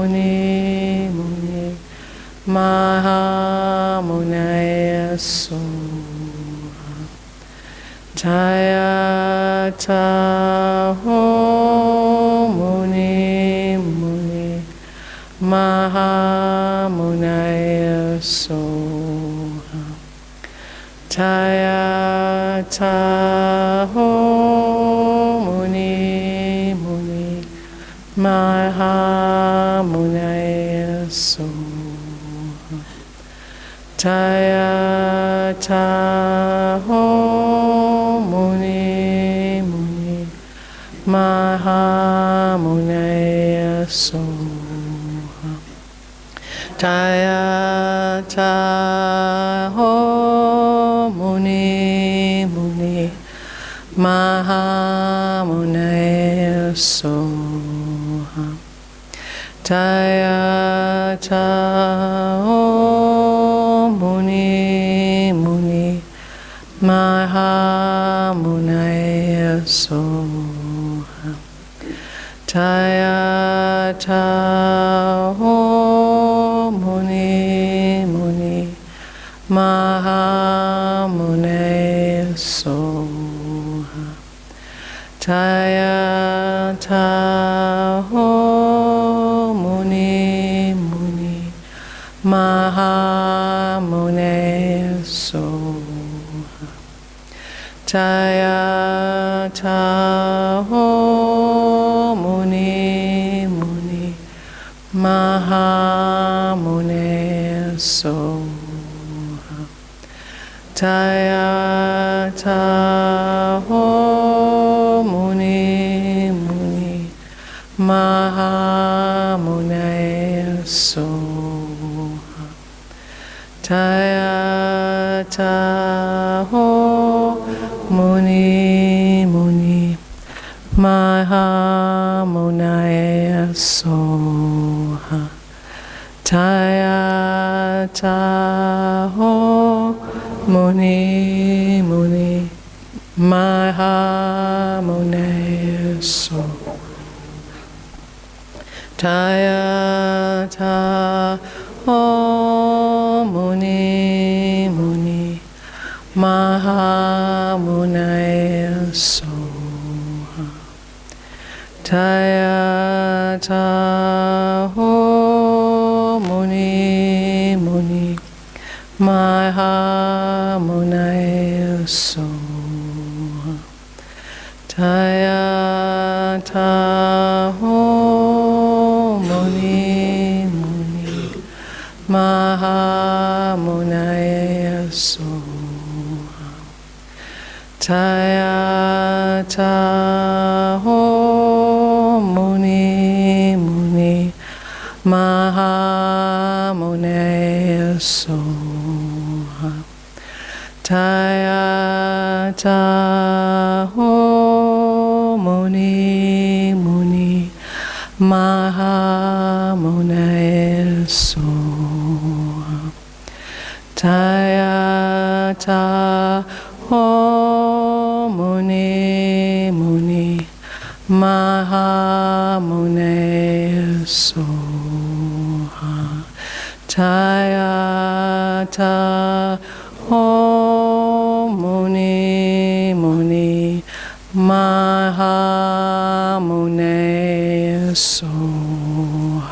Muni Muni Mahamunaya Soha Tayata Ho Muni Muni Mahamunaya Soha Tayata Ho Muni Muni Mahamunaya Soha Tayata Ho Muni Muni Mahamunaya Soha Tayata Ho Muni Muni Mahamunaya Soha Tayata Ho Muni Muni Mahamunaya Soha Tayata Ho Muni Muni Mahamunaya Soha Tayata Ho Muni Muni Mahamunaya Soha Tayata Ho Muni Muni Mahamunaya Soha Tayata Ho Muni Muni Mahamunaya Soha Tayata Ho Muni Muni Mahamunaya Soha Tayata Ho Muni Muni Mahamunaya Soha Tayata Ho Muni Muni Mahamunaya Soha Tayata Ho Muni Muni Mahamunaya Soha Tayata Ho Muni Muni Mahamunaya Soha Tayata Ho Muni Muni Mahamunaya Soha Tayata Ho Muni Muni Mahamunaya Soha Tayata Ho Muni Muni Mahamunaya Soha Tayata Ho Muni Muni Mahamunaya Soha.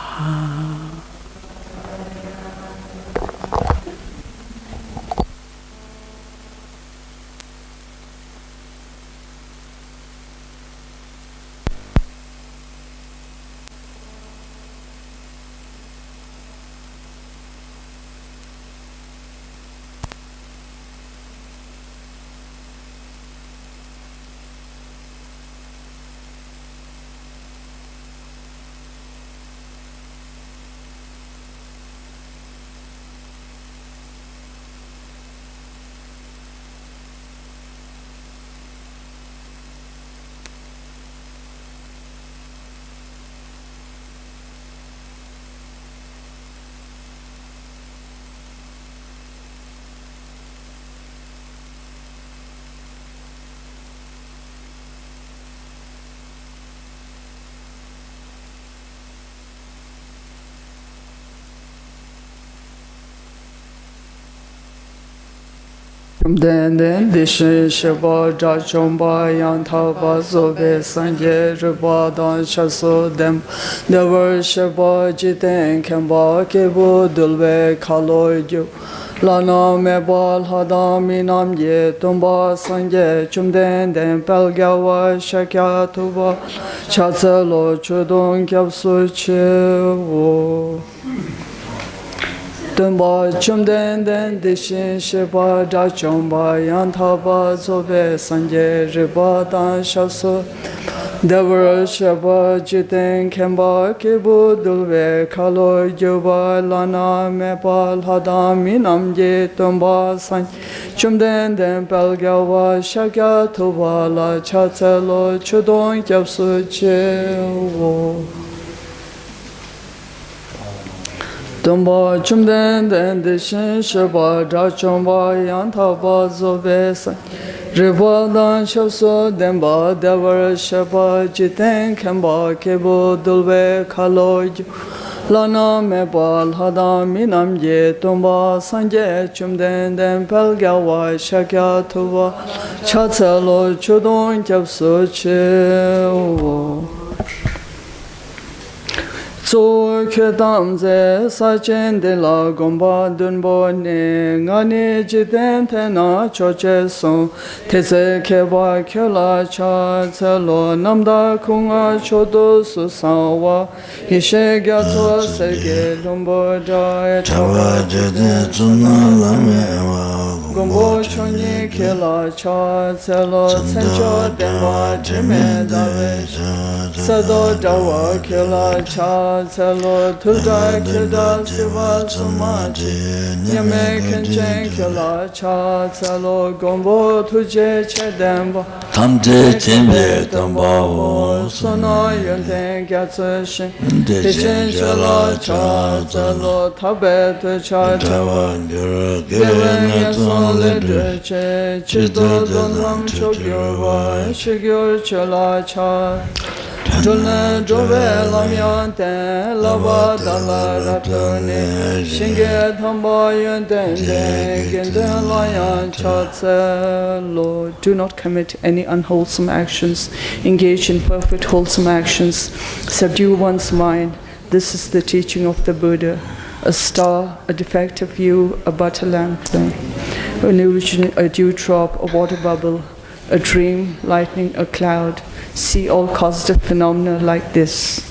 Den dishin sheba da chomba yan thaba zobe sanje riba dan shaso dem devar sheba jiten kemba kebu dulve kaloy ju lana mebal hadami nam ye tumba sanje chumden den pelgawa shakya tuba chatsalo chudon kyapsu chewo Tumba chumden den dishin sheba da chomba yan thaba zobe sanje riba dan shaso Devar sheba jiten kemba kebu dulve kalo juba lana mepal hadami namje tumba san chumden den pelgawa shakya tuba la chatselo chudon kyapsu chewo Tumba chumden den dishin sheba da chomba yan thaba zobe san riba dan shaso demba devar sheba jiten kemba kebu dulve kalo lana mebal hadami namje tumba sanje chumden den pelgawa shakya tuva chatselo chudon kyapsu chewo Tso kedam ze sachen de la gomba dunbo ne ngani jiten tena choche son tese keba kyola cha tselo namda kunga chodo su sawa hishe gyato sege lumbo jaya chawa jede tsuna lamewa gombo chonyi kela cha tselo tsencho denwa jime dave sado dawa kela cha Tselo tulda kilda siva sumaji Nyame kenchen kila cha Tselo gombo tuje chedemba Tamte chembe tambawo Sono yunten gyatsa shin Tishin kila cha Tselo tabe tu cha Tawa gyura gire nyason lidre che Chido donram chogyurwa Shigyur chila cha Jolne jove lamyan ten lava dala ratone Shinge thamba yunten den genden layan chatse Lord, do not commit any unwholesome actions. Engage in perfect wholesome actions. Subdue one's mind. This is the teaching of the Buddha. A star, a defective view, a butter lamp flame, an illusion, a dewdrop, a water bubble, a dream, lightning, a cloud. See all causative phenomena like this.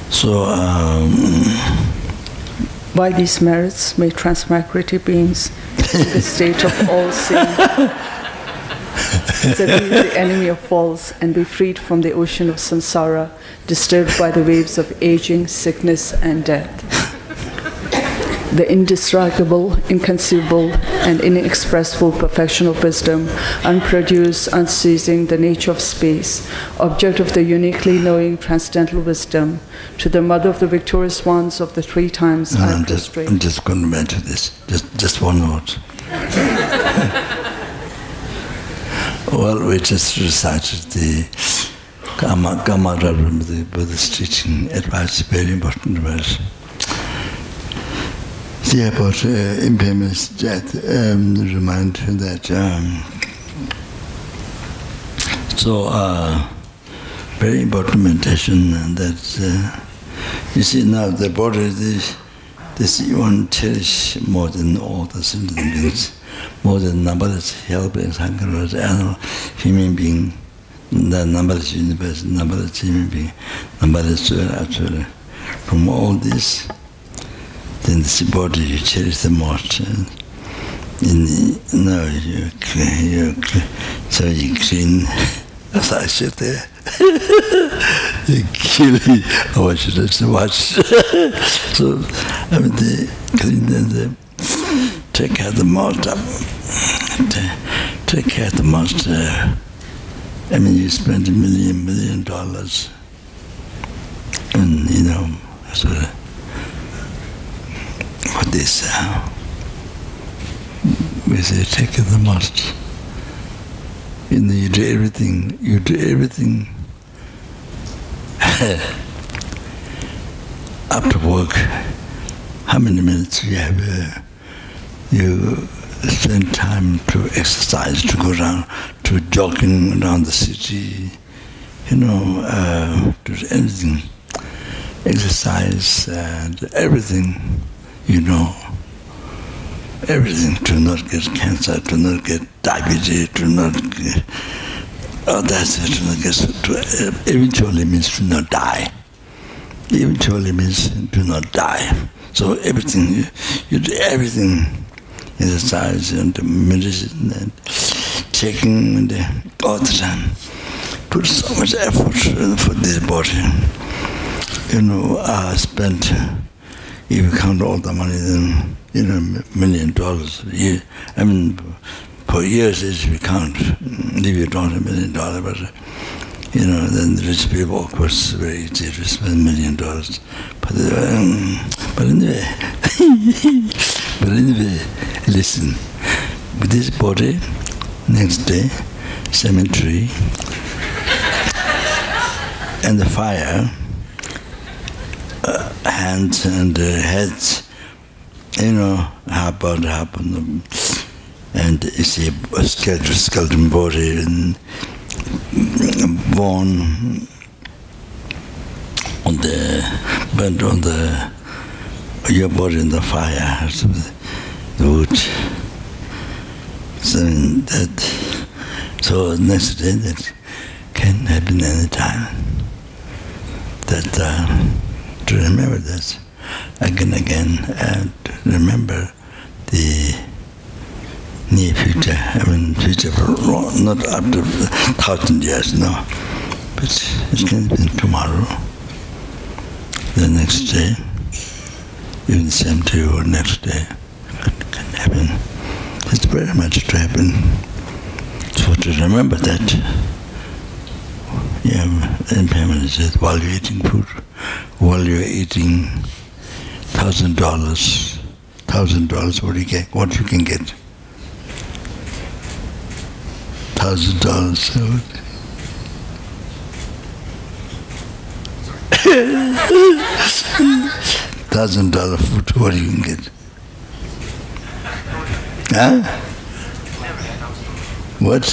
So, by these merits, may transmigratory beings in the state of all sin subdue the enemy of falls and be freed from the ocean of samsara, disturbed by the waves of aging, sickness, and death. The indestructible, inconceivable, and inexpressible perfection of wisdom, unproduced, unceasing, the nature of space, object of the uniquely knowing transcendental wisdom, to the mother of the victorious ones of the three times I prostrate. I'm just going to mention this, just one note. Well, we just recited the Kama from the Buddhist teaching advice, very important advice. Yeah, about impermanence, death, remind that. Very important meditation that you see now the body, this you want to cherish more than all the sentient beings, more than numberless hell beings, hungry animal, human being, the numberless universe, numberless human being, numberless actually. From all this, then this body you cherish the most. So you clean, as I sit there, you kill it, or should I say watch? So, I mean, they clean and they take care of the most, take care of the most, I mean, you spend $1 million, and, you know, so, for this, we say take care of the most. You know, you do everything. After work, how many minutes you have? You spend time to exercise, to go around, to jogging around the city, you know, do anything, exercise and everything, you know, everything, to not get cancer, to not get diabetes, to not get, that's it, to not get, eventually means to not die. Eventually means to not die. So everything, you do everything, exercise and medicine and checking and all the time put so much effort for this body. I spent, if you count all the money, then, $1 million a year. I mean, for years, if you count, if you don't have $1 million, but, then the rich people, of course, very easy to spend $1 million. But anyway, listen, with this body, next day, cemetery, and the fire, hands and heads, happen, and you see a skeleton body and bone burnt on your body in the fire, the wood. So next day that can happen any time. That to remember that again and remember the near future. Future, not after 1,000 years, no, but it can be tomorrow, the next day, even the same day or next day, it can happen. It's very much to happen. So to remember that. Impairment is that while you're eating food, while you're eating $1,000, what do you get? What you can get? $1,000. $1,000 food, what do you can get? Huh? What?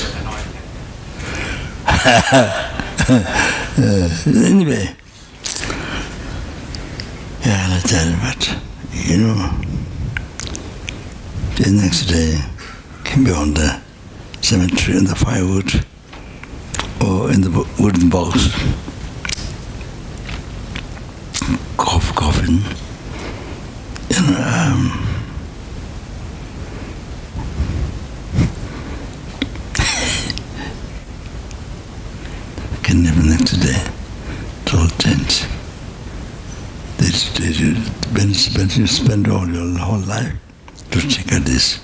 Anyway, let's tell you what, the next day can be on the cemetery in the firewood or in the wooden box, coffin, can never next day. It's all change. You spend all your whole life to check out this.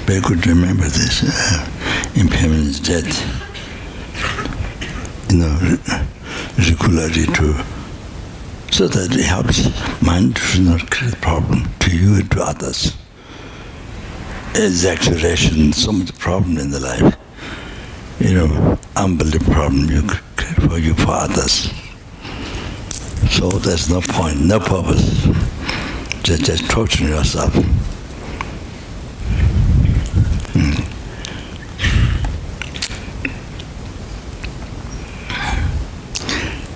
Very good to remember this. Impairment is death. Regularly so that it helps mind to not create problem to you and to others. Exaggeration, so much problem in the life. Unbelievable problem you create for you, for others. So there's no point, no purpose. Just torturing yourself.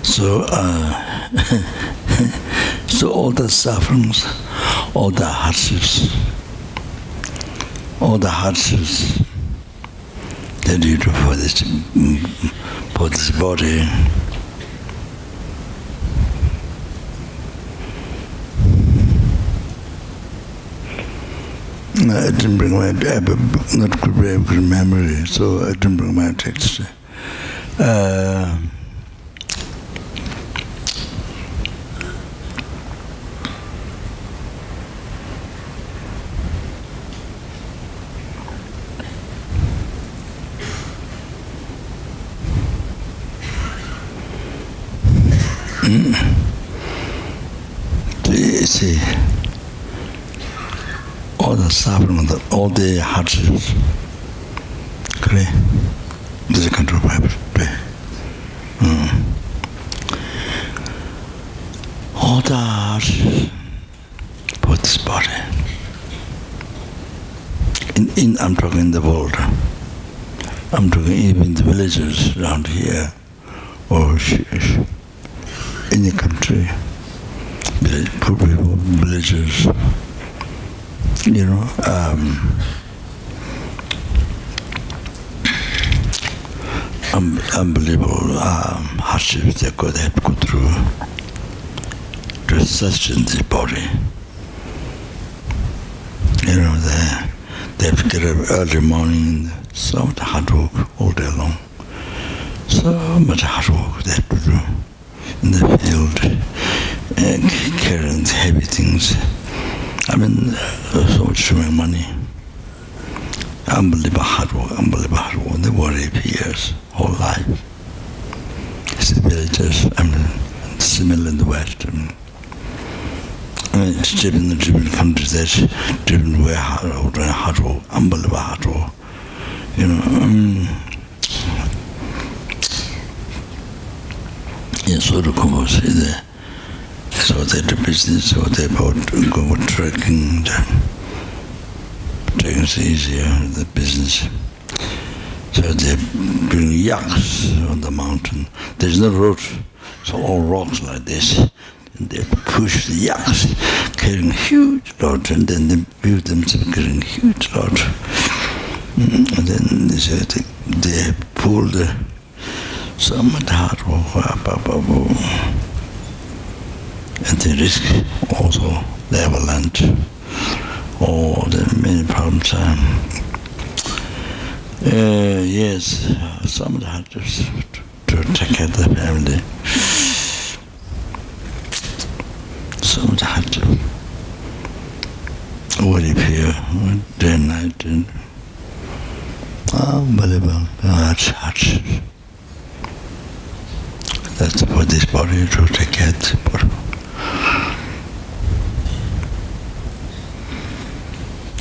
So, so all the sufferings, all the hardships that you do for this body, I didn't bring my, not very good memory, so I didn't bring my text. You see, all the suffering, all the hardships, correct? This is a control Bible. All the hardships for this body. I'm talking in the world. I'm talking even the villages around here, or in the country, poor people, villagers, unbelievable hardships they could have to go through to sustain this body. You know, they have to get up early morning, so much hard work all day long. So much hard work they have to do in the field, carrying heavy things. I mean, so much to make money. Unbelievable hard work. They worry for years, whole life. It's the villages, I mean, similar in the West. I mean, it's driven the different countries, that's driven way hard work, unbelievable hard work. You know, yeah, so the Kopan there. So they do business, so they go trekking. Trekking is easier, the business. So they bring yaks on the mountain. There's no road, so all rocks like this. And they push the yaks, carrying huge loads, and then they build themselves carrying huge loads. And then they pull the so much hard work, and they risk also the avalanche. Oh, there are many problems. Yes, some had to take care of the family. Some had to worry here day and night. And unbelievable, hard. That's for this body to take care of the body.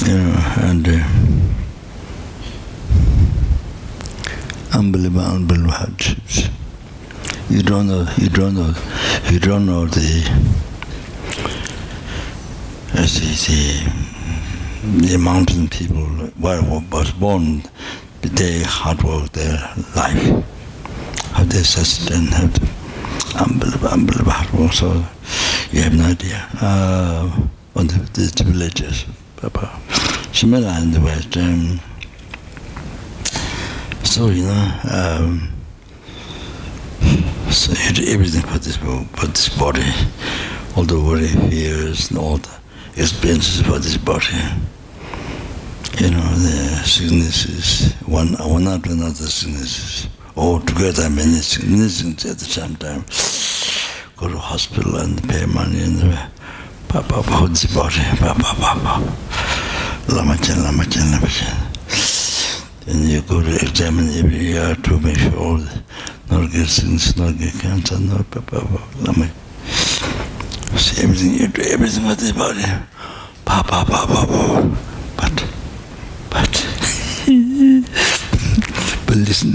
You know, and unbelievable hardships. You don't know the mountain people was born, they hard work their life, how they sustain, how to unbelievable hard work. So you have no idea. On the villages. Similar in the West. So you know, so you do everything for this body, all the worry, fears, and all the experiences for this body. You know, the sicknesses, one after another sicknesses, all together many sicknesses at the same time. Go to hospital and pay money and hold the body, Lama. And you go to examine every year to make sure all not get sickness, not get cancer, not Lama. See everything, you do everything with the body. But listen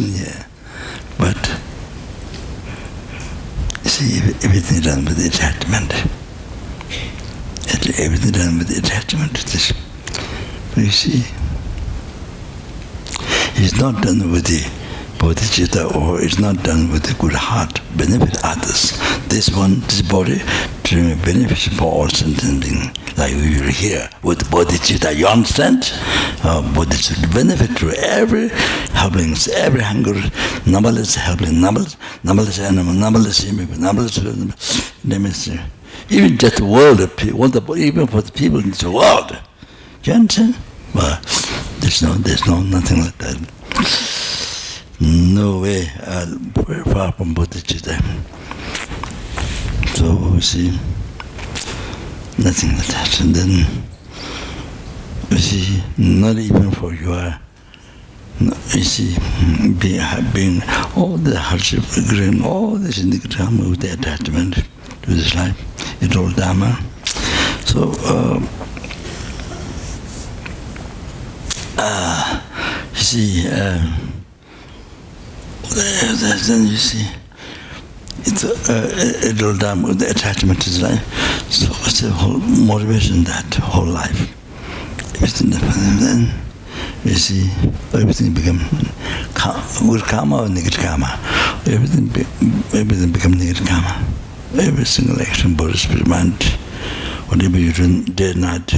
here. But see, everything done with attachment. Everything done with attachment to this. But you see, it's not done with the bodhicitta, or it's not done with the good heart, benefit others. This body, to benefit for all sentient beings. Like we were here with bodhicitta, you understand? Bodhicitta benefit to every helplings, every hunger, numberless helping, numberless animal, numberless human, numberless even just the world of people, even for the people in the world. You understand? Well, there's no nothing like that. No way, very far from bodhicitta. So we see nothing like that. And then you see, not even for your, you see, being all the hardship, agreeing all this in the Dharma with the attachment to this life, it's all Dharma. So, you see, then you see, it's all Dharma with the attachment to this life. So it's the whole motivation, that whole life. Everything, then you see, everything become good karma or negative karma. Everything become negative karma. Every single action, Buddhist mind, whatever you do, day and night,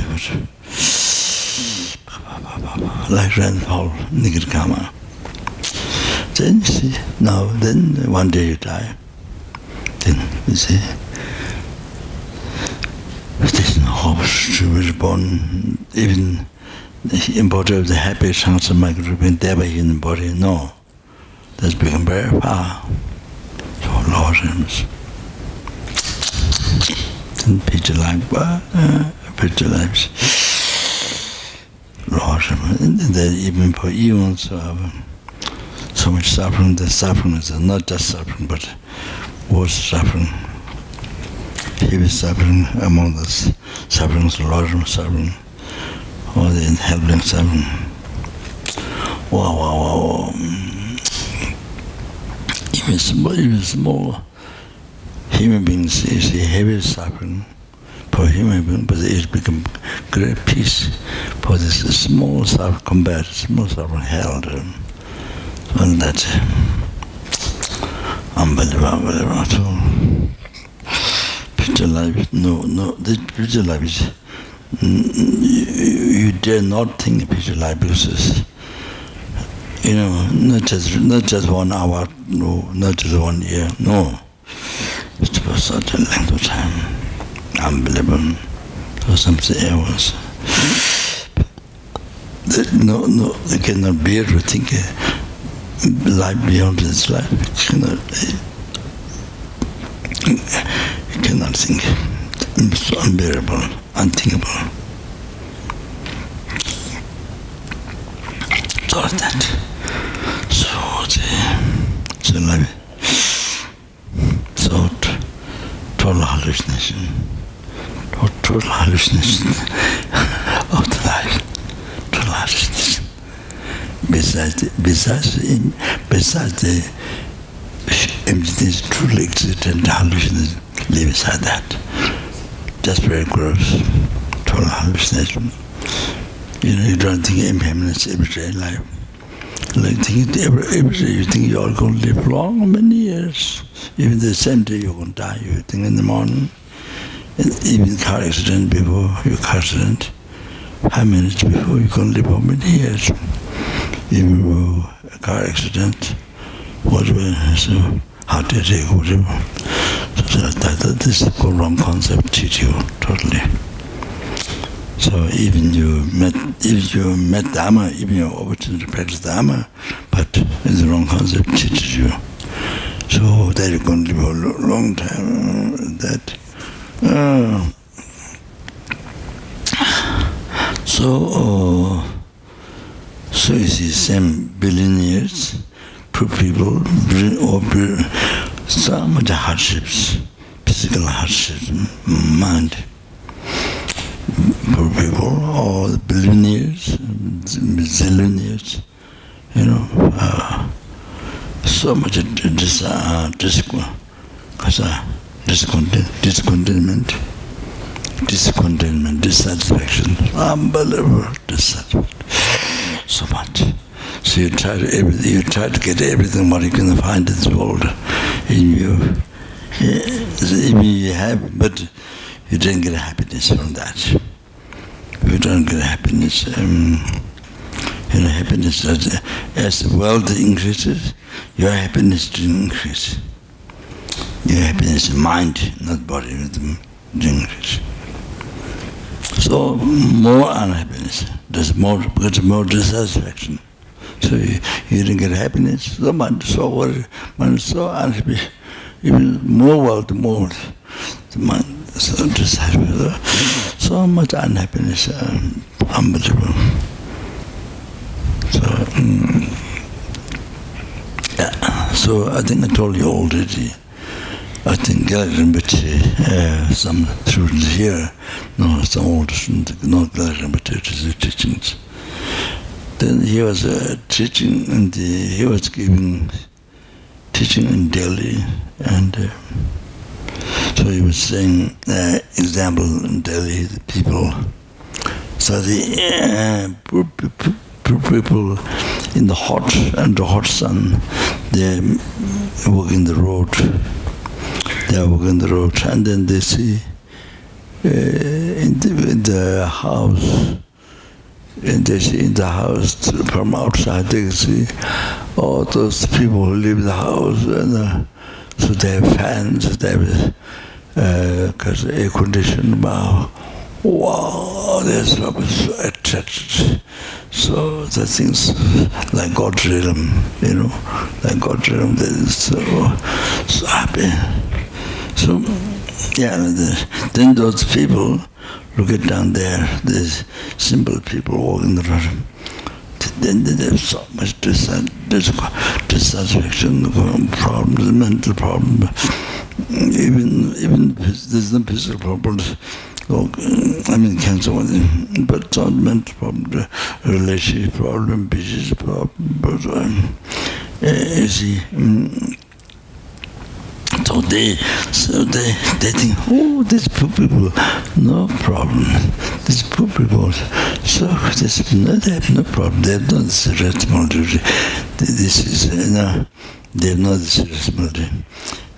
like rainfall, negative karma. Then you see, now, then one day you die. Then you see, there's no hope to be reborn, even the embodiment of the happy chance of my group in the human body. No, that's become very far. So Lord James. Then picture life, picture lives. Lord James. And then even for eons who have so much suffering, the suffering is not just suffering, but worse suffering. Heavy suffering among the sufferings, large suffering, or the helping suffering. Wow. Even small human beings is a heavy suffering for human beings, but it becomes great peace for this small suffering compared to small suffering held. And that's unbelievable. So, future life, no, this future life is, you dare not think future life because it's, not just 1 hour, no, not just 1 year, no. It's for such a length of time, unbelievable. For something else. No, they cannot bear to think life beyond this life. You cannot think. It's so unbearable, unthinkable. So that. So life. So total hallucination. Total hallucination of the life. Total hallucination. Besides the emptiness, truly existent hallucination, live beside that. Just very gross, total hallucination. You don't think impermanence every day in life. Like think every day you think you're going to live long, many years. Even the same day you're going to die, you think in the morning. And even car accident before your car accident, 5 minutes before you're going to live for many years. Even a car accident, whatever, so heart attack, whatever. So this is the wrong concept, teach you totally. So even you met Dharma, even your opportunity to practice Dharma, but it's the wrong concept, teaches you. So that you're going to live a long time. So you see, same billionaires, poor people, so much hardships, physical hardships, mind. Poor people, or the billionaires, zillionaires, so much discontentment, dissatisfaction, unbelievable dissatisfaction. So much. So you try to get everything what you can find in this world in you. Even you have, but you don't get happiness from that. You don't get happiness. Happiness as the wealth increases, your happiness didn't increase. Your happiness is mind, not body, didn't increase. So more unhappiness. There's more dissatisfaction. So you didn't get happiness. So much, so worried, man is so unhappy. Even more wealth, the mind so dissatisfied. So much unhappiness, unbelievable. So I think I told you already. I think Rinpoche, some students here, some old students, not Rinpoche's teachings. Then he was teaching, and he was giving teaching in Delhi, and so he was saying example in Delhi, the people. So the poor people in the hot sun, they walk in the road. They are walking the road, and then they see in the house, and they see in the house from outside. They see All those people who live in the house, and so they have fans, they have air conditioning. Wow, they're so attracted. So the things like God's realm, like God's realm, they're so happy. So, yeah, then those people, look at down there, there's simple people walking around. Then there's so much dissatisfaction, problems, mental problems, even there's no physical problems. Cancer, but not mental problem, relationship problem, business problem. You see, so they think, oh, these poor people, no problem. These poor people, so they have no problem. They have no responsibility. This is, they have no responsibility.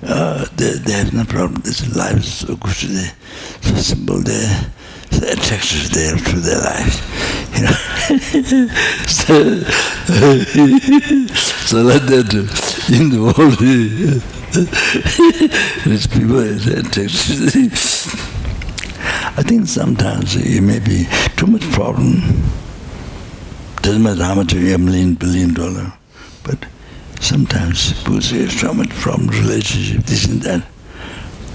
They have no problem. This life is so good today, so simple. They're attracted there to their life, so like that in the world, rich people are attracted. I think sometimes it may be too much problem. Doesn't matter how much you have, $1 billion, but sometimes people say so much problem, relationship, this and that,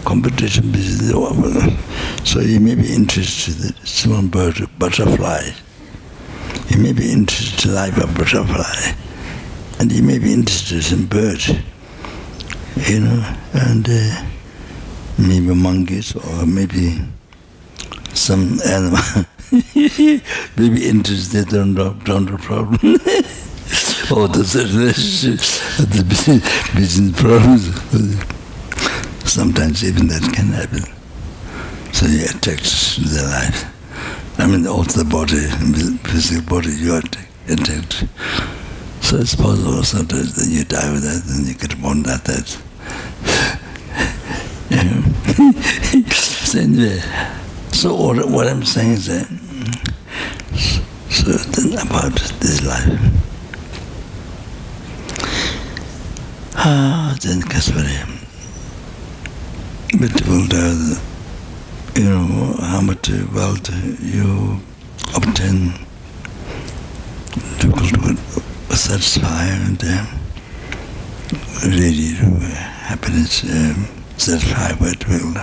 competition, business, whatever. So you may be interested in small bird, butterfly. You may be interested in life of butterfly, and you may be interested in birds, and maybe monkeys or maybe some animal. Maybe interested in the problem. Or the relationship, the business problems. Sometimes even that can happen. So you attract to the life. Also the body, physical body, you are attacked. So it's possible sometimes that you die with that, and you get born like that. So anyway, so what I'm saying is that, so then about this life. Then Kaswari, beautiful does, how much wealth you obtain, difficult to satisfy and really happiness, satisfy what will.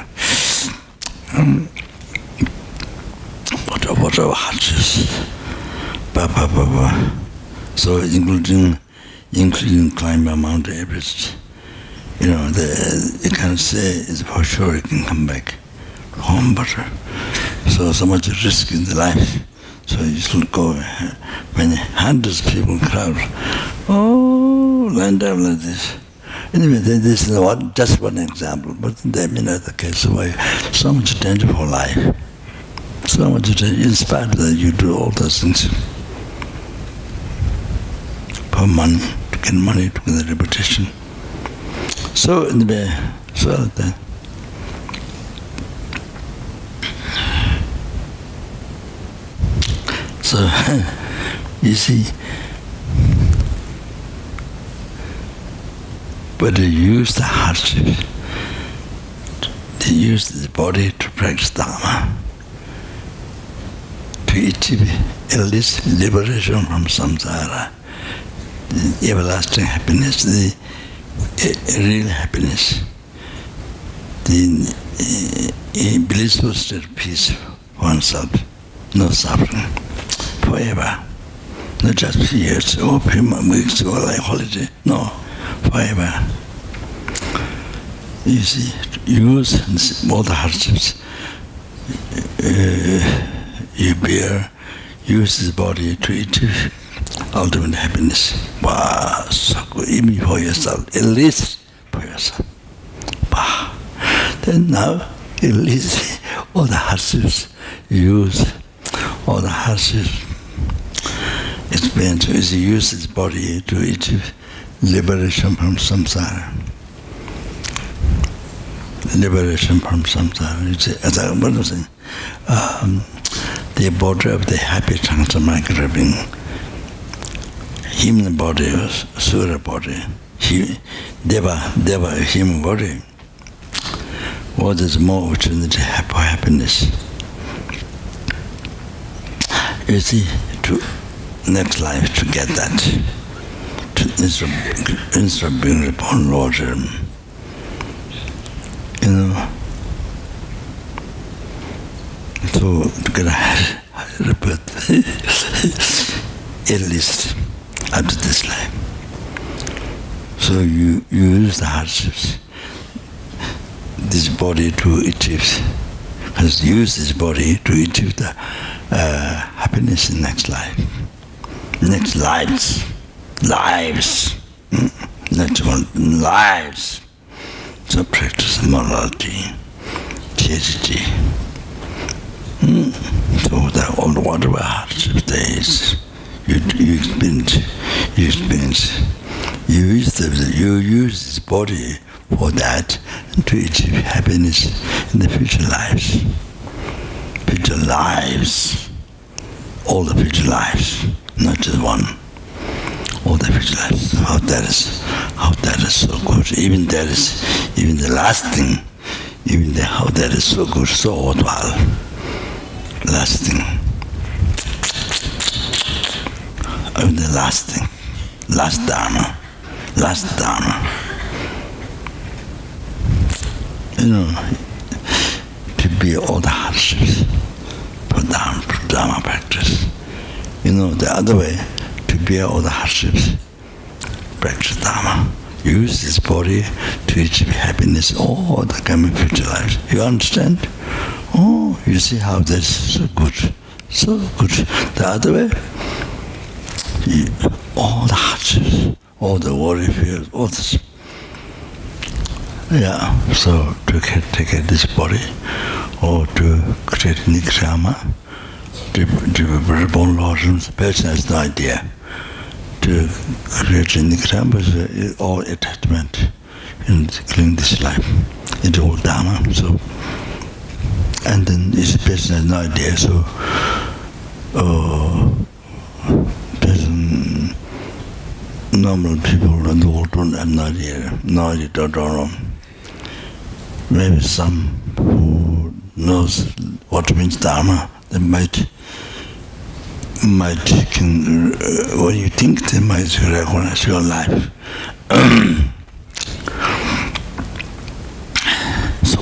Whatever hardships, so including climbing Mount Everest, you can't say it's for sure you can come back home, but so much risk in the life. So you should go when hundreds of people crowd, land up like this. Anyway, this is just one example, but there may not the case why so much danger for life. So much danger, in spite of that you do all those things for money, to get money, to get a reputation. So anyway, so like that. So you see, but they use the hardship, they use the body to practice Dharma, to achieve at least liberation from samsara, the everlasting happiness, the real happiness, the blissful state of peace for oneself, no suffering, forever. Not just few years or few weeks or like holiday, no, forever. You see, use all the hardships you bear, use this body to achieve ultimate happiness. Wow, so good, even for yourself, at least for yourself. Wow. Then now, at least all the hardships you use, all the hardships experience is use this body to achieve liberation from samsara. Liberation from samsara. You see, as I was saying, the border of the happy transformation, human body, sura body, deva human body, what is more opportunity for happiness? You see, to next life to get that, instead of being reborn Lord, to get a higher birth, at least after this life. So you use the hardships, this body to achieve, because use this body to achieve the happiness in next life, next lives, next one, lives. So practice morality, charity. So that all whatever hardships there is, you experience, you use this body for that to achieve happiness in the future lives. All the future lives, not just one. All the future lives. How that is so good. Even the last thing, how that is so good, so worthwhile. Last thing. The last thing. Last Dharma. To be all the hardships for Dharma practice. The other way, to bear all the hardships, practice Dharma. Use this body to achieve happiness all the coming future lives. You understand? Oh, you see how that's so good. So good. The other way, all the hardships, all the worry, fears, all this. Yeah, so to take this body, or to create nikrama, to be reborn Lord, the person has no idea. To create a nikrama is all attachment in this life. It's all Dharma. So, and then this person has no idea. So, normal people in the world don't have no idea, don't know. Maybe some who knows what means Dharma, they might when you think they might recognize your life. So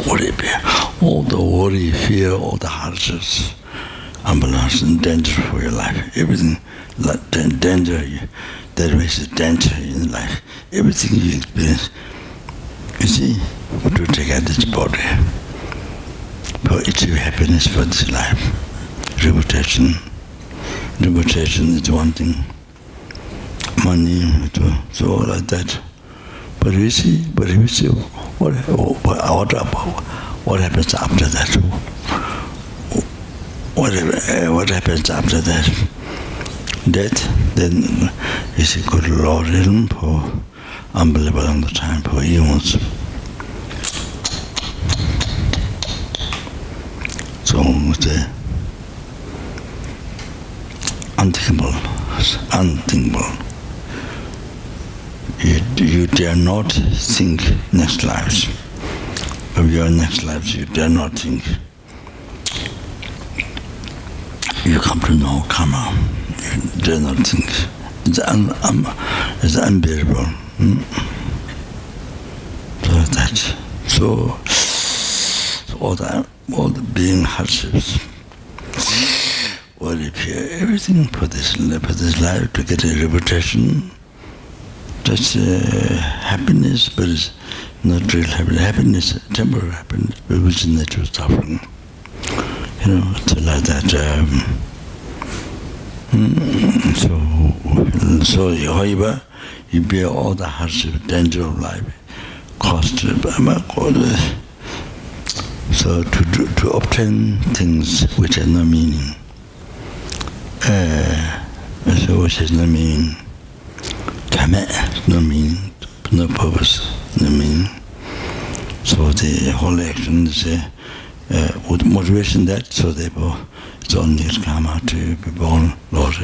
all the worry, fear, all the hardships, ambulance and danger for your life, everything, like danger, that is danger in life, everything you experience, you see, to take out this body, for achieve happiness for this life. Reputation is one thing, money, so like that. But you see, what happens after that? What happens after that? Death, then is a good Lord realm for unbelievable on the time for humans. So the unthinkable. You dare not think next lives. Of your next lives, you dare not think. You come to know karma. You dare not think. It's unbearable. So all the being hardships, worry, fear, everything for this life to get a reputation. That's happiness, but it's not real happiness. Happiness, temporary happiness, but which is natural suffering. So like that. So however, you bear all the hardship, danger of life, cost. So to obtain things which have no meaning, which has no meaning, no meaning, no purpose, no meaning. So the whole action is with motivation that, so therefore it's only karma to be born, Lord,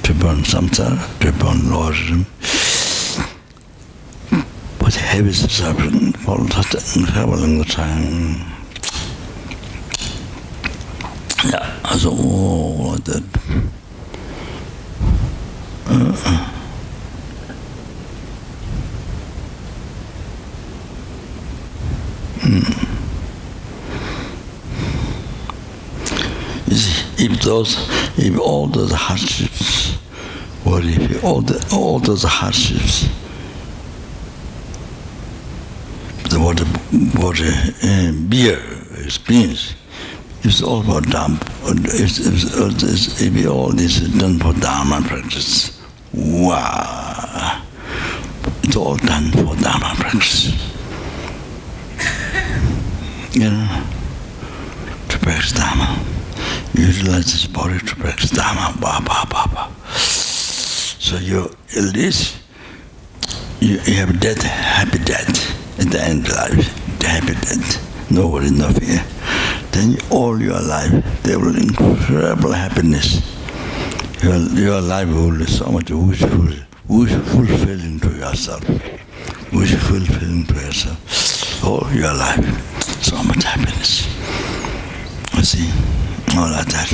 trip on samsara, trip on lordship. But heavy suffering for such incredible time. Yeah, so all that. You see, if all those hardships, what if all those hardships, what beer experience, it's all about Dharma. If all this is done for Dharma practice, wow, it's all done for Dharma practice. You know, to practice Dharma. Utilize this body to practice Dharma. So at least you have death, happy death at the end of life, the happy death, no worry, no fear. Then all your life, there will be incredible happiness. Your life will be so much fulfilling to yourself. Fulfilling to yourself. All your life, so much happiness. You see, all like that.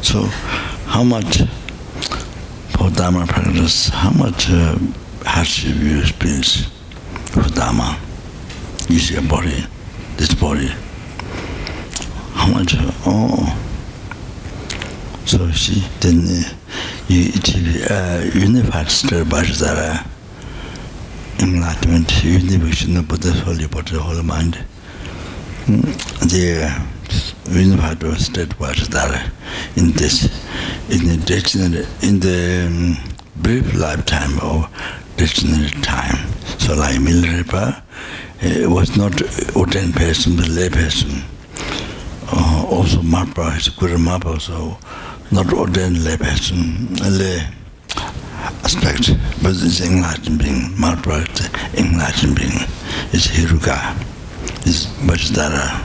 So, how much for Dharma practice, how much hardship you experience for Dharma? You see your body, this body. How much? So you see, then you achieve unified state by the enlightenment, unification of Buddha's holy body, holy mind. The unified state by in the brief lifetime or dictionary time. So like Milarepa, was not ordained person, but lay person. Also Marpa, his Guru Marpa, so not ordained lay person, lay aspect, but it's enlightened being. Marpa is enlightened being. It's Hiruka, it's Vajradhara.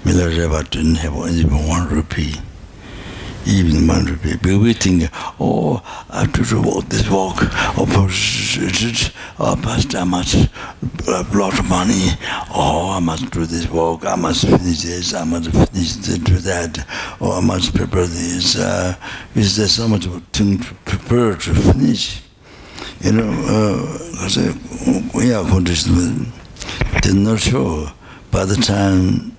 Milarepa didn't have even 1 rupee. Even 1 rupee. But we think, I have to walk this walk, or past I must a lot of money, I must do this walk, I must finish this, I must finish do that, or I must prepare this. Is there so much thing to prepare to finish? You know, because we are conditioned, they're not sure. By the time,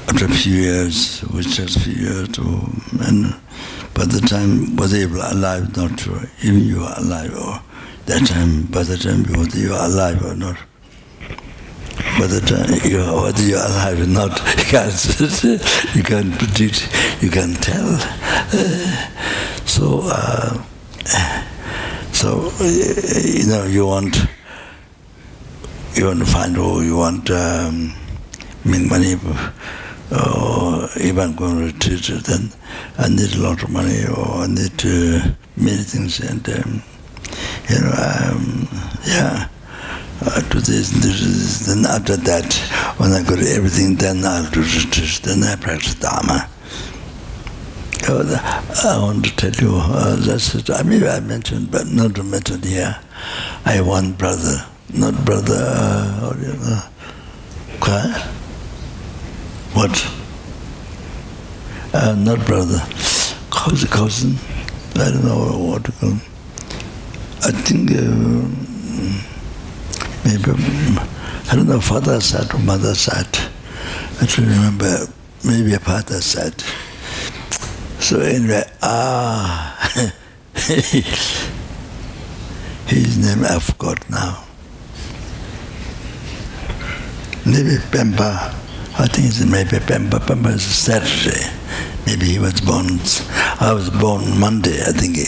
after a few years, which takes a few years, and by the time whether you're alive, not sure, even you are alive, or that time, by the time whether you are alive or not, by the time whether you are alive or not, you can't predict, you can't tell. So you know, you want to find, or you want make money, or if I'm going to retreat, then I need a lot of money, or I need many things, and you know, do this, then after that, when I got everything, then I'll do retreat, then I practice Dharma. I want to tell you, that's it. Maybe I mentioned, but not to mention here. I have one brother, not brother, how do you know? What? Not brother, cousin. I don't know what to call him. I think maybe, I don't know, father's side or mother's side. I don't remember, maybe a father's side. So anyway, his name I forgot now. Maybe Pemba. I think it's maybe Pemba. Pemba is Saturday. Maybe he was born. I was born Monday, I think.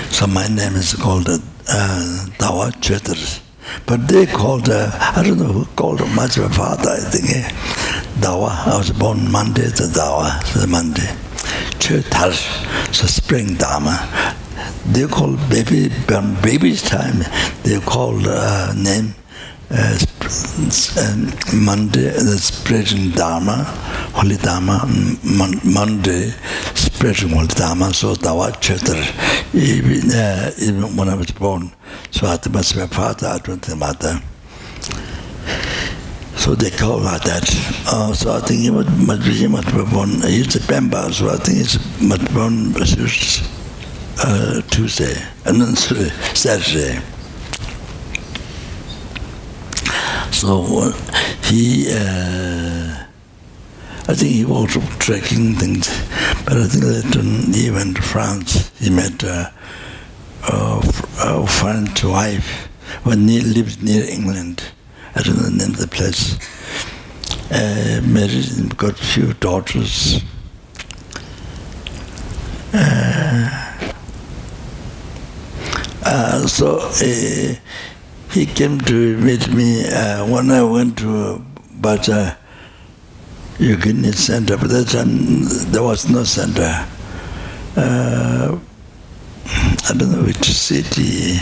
So my name is called Dawa Chetr. But they called, I don't know who called him, much of a father, I think. Dawa. I was born Monday, the Dawa, the Monday. Chetar, so spring Dharma. They call baby's time, they call name Monday, spreading Dharma, Holy Dharma, Monday, spreading Holy Dharma, so Dawa Chetar, even when I was born, so I must be a father, I don't think mother. So they call like that. So I think he must be born, he's a Pemba, so I think he must be born Tuesday, and then Saturday. So he, I think he was trekking things, but I think later on he went to France. He met a friend's wife when he lived near England. I don't know the name of the place. Married and got a few daughters. So he came to meet me when I went to Baja Yogini Center, but that time there was no center. I don't know which city,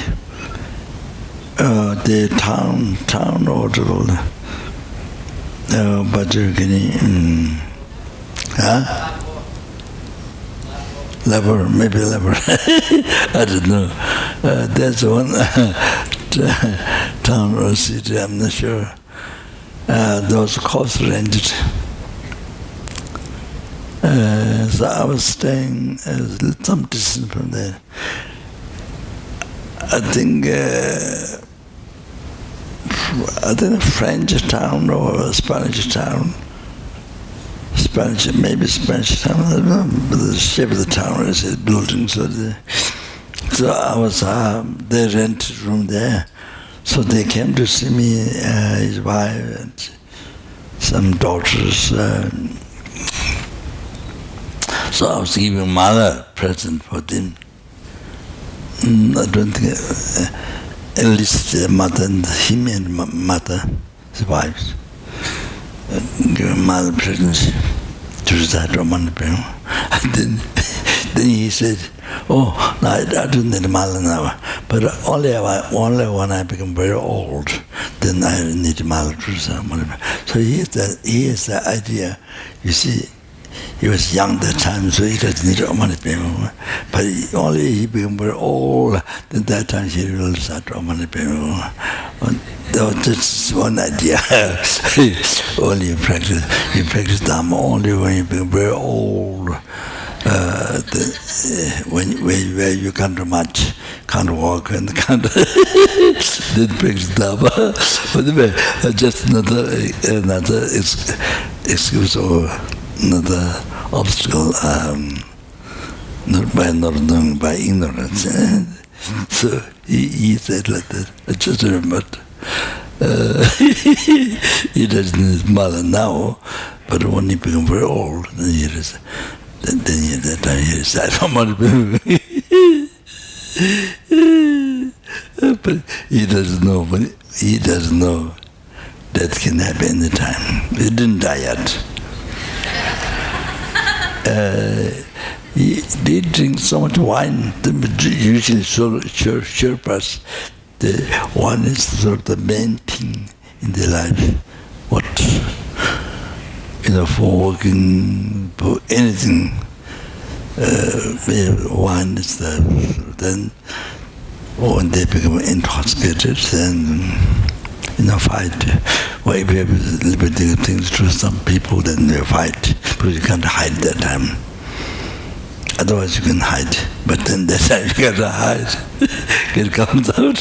the town or the Baja Yogini. Labor, maybe labor. I don't know. That's one town or city, I'm not sure. Those coast ranges. So I was staying some distance from there. I think a French town or a Spanish town. Maybe Spanish town, I don't know, but the shape of the town is a building. So I was, they rented a room there. So they came to see me, his wife and some daughters. So I was giving mother a present for them. I don't think, at least the mother and him and mother, his wives. Give mother presents to that Roman Prem. And then he said, "Oh, no, I don't need mother now, but only when I become very old, then I need mother to Roman." So he has the idea. You see, he was young that time, so he doesn't need Roman Prem. But only he became very old, then that time he will start Roman Prem. That's one idea. Only you practice Dharma only when you become very old. Where you can't do much, can't walk and can't then practice Dharma. But anyway, just another excuse or another obstacle. Not by knowing, by ignorance. So he said like that. I just remembered. He doesn't need his mother now, but when he becomes very old, then he is. Then that time he decides how much. But he doesn't know. But he doesn't know that can happen any time. He didn't die yet. He did drink so much wine. Usually, Sherpas. The one is sort of the main thing in their life. What, for working, for anything, wine is the, then when they become intoxicated, then, fight. Well, if you have limiting things to some people, then they fight, because you can't hide that time. Otherwise you can hide, but then that time you gotta hide. It comes out.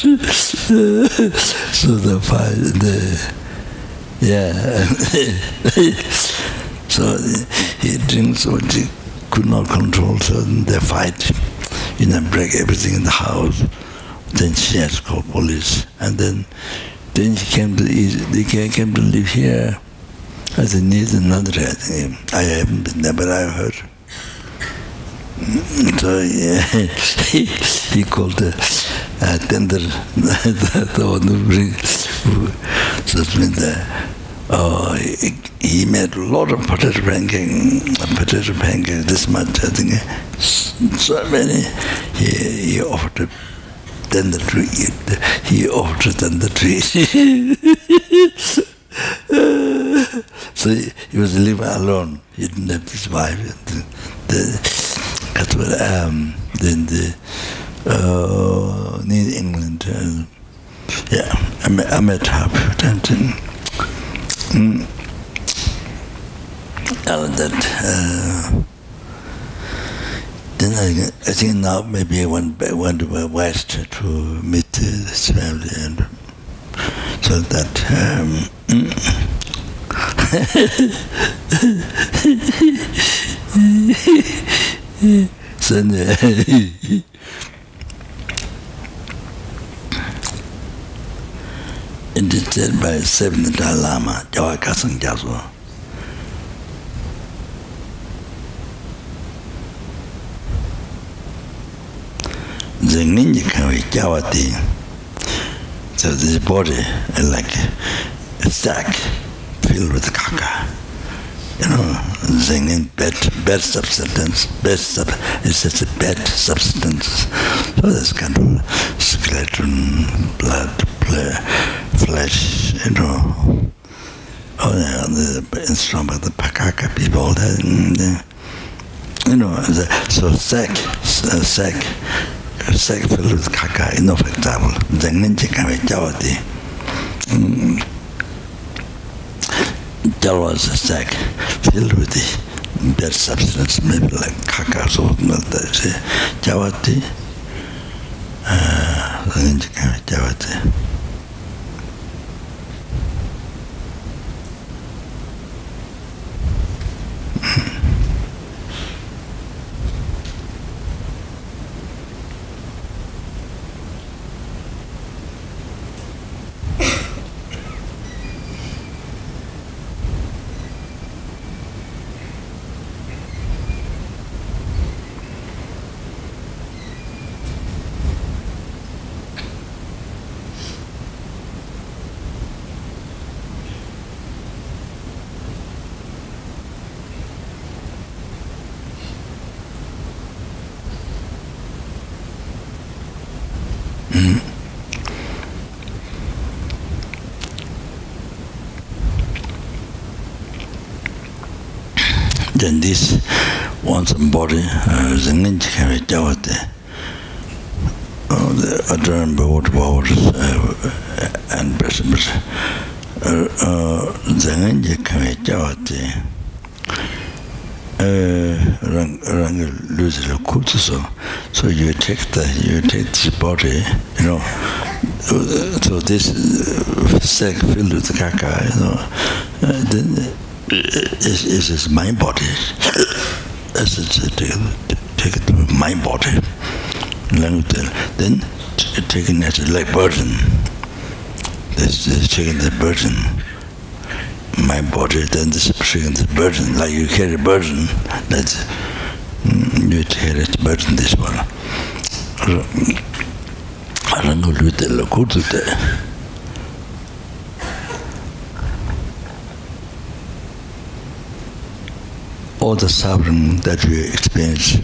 So the fight, so he drinks what he could not control, so they fight, break everything in the house. Then she has to call police, and then he came to live here. I said, needs another, I think. I haven't been there, but I heard. So he called the tender, the one who brings. So it means he made a lot of potato pancakes, this much, I think. So many. He offered to than the tree. He offered than the tree. So he was living alone. He didn't have his wife. Then in England, yeah, I met her. Then I think now maybe I went to the West to meet this family, and so that so it is said by 7th Dalai Lama, Jawa Kasang Jaswa. So this body is like a sack filled with kaka. You know, Zengin bad substance. It's just a bad substance. So this kind of skeleton, blood, flesh, you know. Oh yeah, the instrument, the pakaka people, all that, you know. So sack filled with kaka, you know, for example, Zengin Chikame Jawati. There was a sack filled with the bad substance, maybe like kaka or something like that. Jawati, Zengin Chikame Jawati. Then this once body, Zengin Chikame Jawati, the adrenaline waters and presence. Zengin Chikame Jawati, lose the kultuso. So you take this body, you know. So this sack filled with kaka, you know. Then is my body. Take it to my body. Then taking it like burden. This is taking the burden. My body, then this is taking the burden. Like you carry burden, that you carry the burden this one. I don't know what all the suffering that we experience,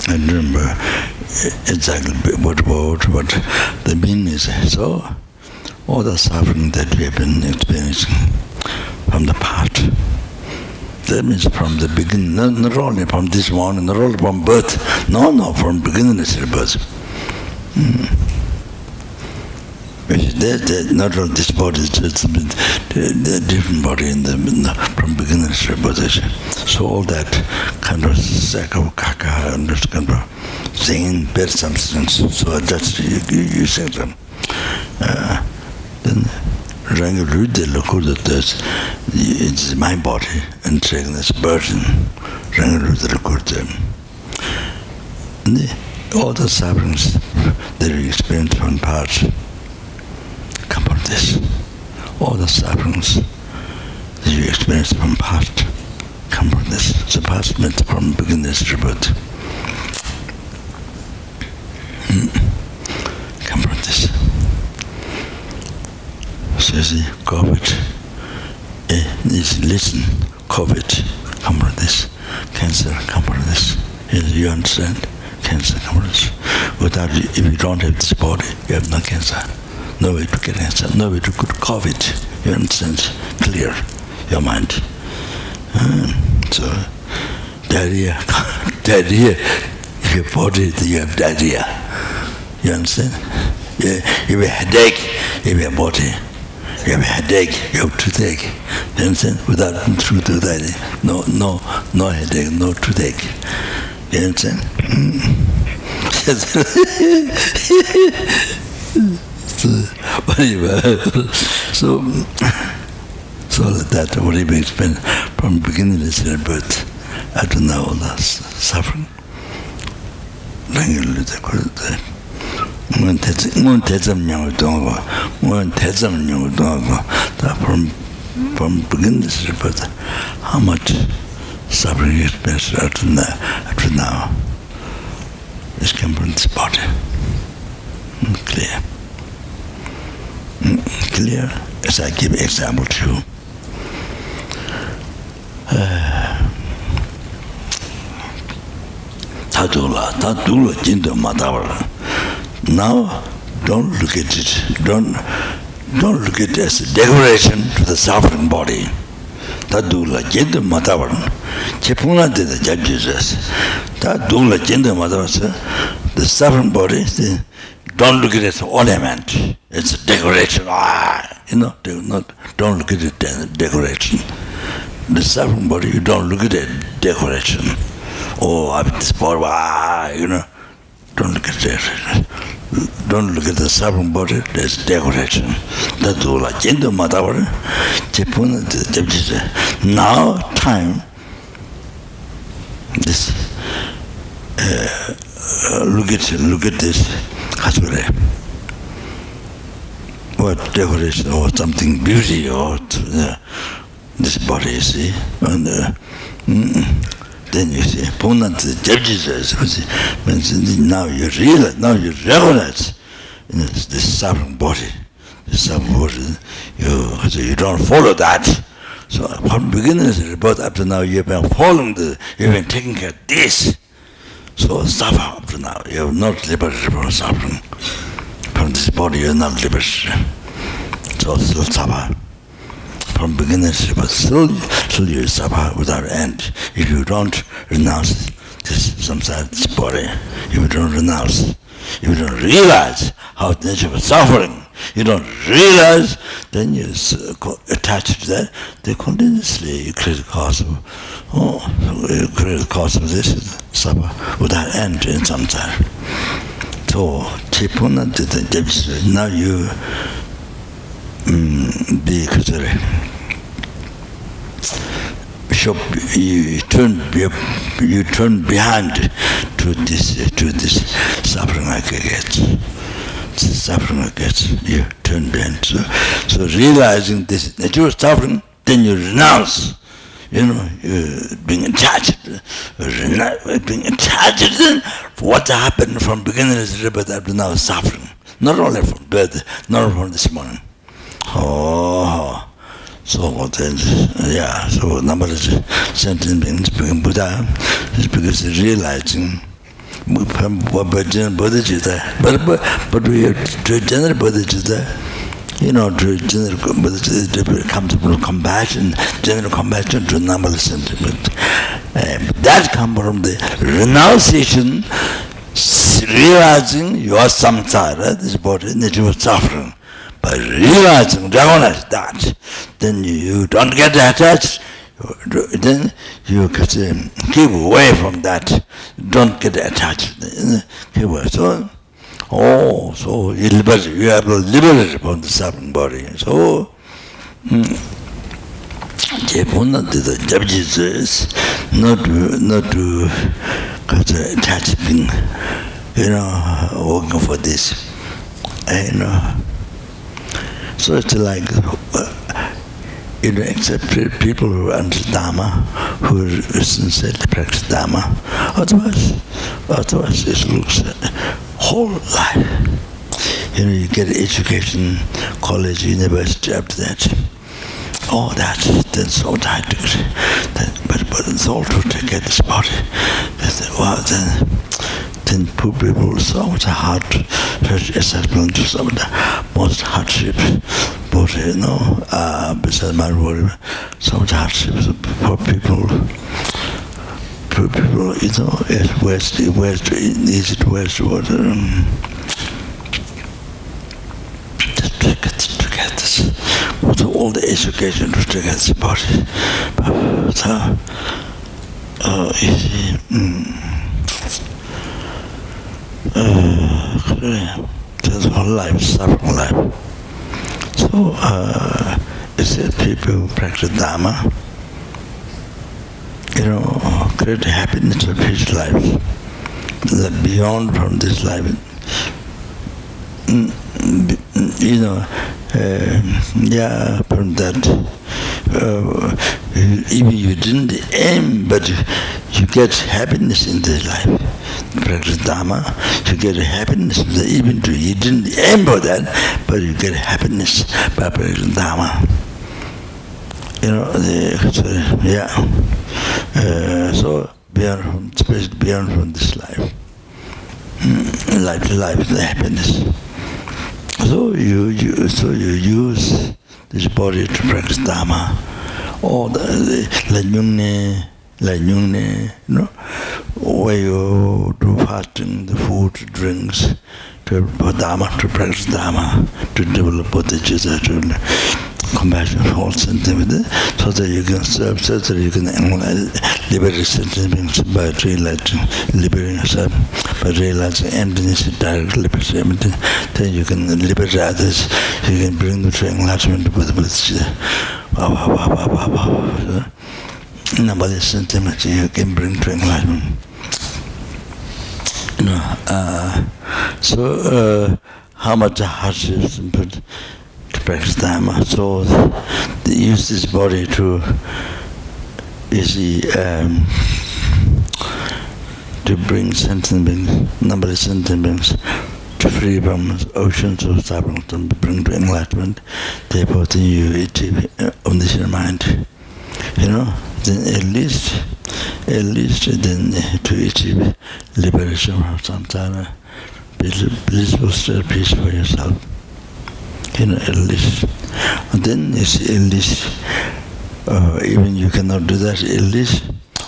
I remember exactly what the meaning is. So all the suffering that we have been experiencing from the past, that means from the beginning, not only from this morning, not only from birth, no, from beginning to birth. Not only this body, it's the different body from beginning to birth. So all that kind of sack of kaka and this kind of saying bad substance, so that's you say them. Then Ranga read the local that it's my body and taking this burden. Ranga read the local all the sufferings that we experience from past come from this. All the sufferings that you experience from past come from this. Surpassment from beginner's rebirth. Come from this. So you see, COVID, listen, COVID, come from this. Cancer, come from this. You understand? Cancer, come from this. Without, if you don't have this body, you have no cancer. No way to get cancer, no way to get COVID. You understand? Clear your mind. So, diarrhea, diarrhea. If your body, you have diarrhea. You understand? You have a headache, you have a body. You have a headache, you have toothache. You understand? Without toothache, no headache, no toothache. You understand? So that already been explained from beginning of birth up to now, all the suffering. From beginning of birth, how much suffering you experienced up to now is come from this body. Clear. Clear as I give example to you. Now, don't look at it. Don't look at it as a decoration to the suffering body. Tadula jindu matavan. Chepuna did the judges. Tadula jindu matavan. The suffering body. Don't look at it as an ornament. It's a decoration. Don't look at it as a decoration. The suffering body, you don't look at it as decoration. Oh, I'm this body, don't look at it. Don't look at the suffering body as decoration. That's all. Now, time, this, look at this. What decoration or something beauty or this body, you see, and then you see, now you realize, now you recognize this suffering body, you don't follow that. So from beginning to birth up to now, you've been following you've been taking care of this. So suffer up to now. You are not liberated from suffering. From this body, you are not liberated. So still suffer. From beginning to birth, still you suffer without end. If you don't renounce this body, if you don't renounce, if you don't realize how the nature of suffering, you don't realize, then you attach to that, then continuously you create the cause of, you create the cause of this suffer without end in some time. So, now you be considered. You turn behind to this suffering I get. Suffering I get. You turn behind. So realizing this nature of suffering, then you renounce. You're being attached. Being attached to what happened from beginning of the rebirth up to now is suffering. Not only from birth, not from this morning. So then, so number of sentient beings become Buddha is because realizing but we have to general Buddha, to general Buddha comes from compassion, general compassion to number of sentiment. That comes from the renunciation, realizing your samsara, this body, nature of suffering. By realizing, recognize that, then you don't get attached, then you can keep away from that, don't get attached. So you are liberated from the suffering body. So, the judges is not to attaching, working for this, So it's like except people who understand Dharma, who sincerely practice Dharma. Otherwise it looks whole life. You get education, college, university, after that. All that's so tight. But it's all to get this body. Then poor people so much hard assessment, so much most hardships. But besides my worry, so much hardships for people. Poor people, east, westward. To get this, with all the education to get this body. So, you see, there's a whole life, suffering life. So, it said people who practice Dharma, create happiness of his life, that beyond from this life. From that, even you didn't aim, but you get happiness in this life. Practice Dharma, you get happiness. Even though you didn't aim for that, but you get happiness by practicing Dharma. So beyond from this life, life to life, the happiness. So you use this body to practice Dharma, or the Lanyungne, where you do fasting, the food, drinks, to Dharma, to practice Dharma, to develop Bodhicitta, to compassion, whole sentiment, so that you can serve, so that you can liberate sentiments by realizing, liberating yourself, by realizing emptiness, direct liberation. Then you can liberate others, you can bring them to enlightenment with the Bodhicitta. Number of sentiments you can bring to enlightenment. So how much hardships but to practice Dharma. So they use this body to, to bring sentient beings, number of sentient beings, to free from oceans of suffering, to bring to enlightenment. Therefore, then you achieve omniscient mind. Then at least then to achieve liberation from samsara, blissful state, peace for yourself. At least. And then it's at least, even you cannot do that, at least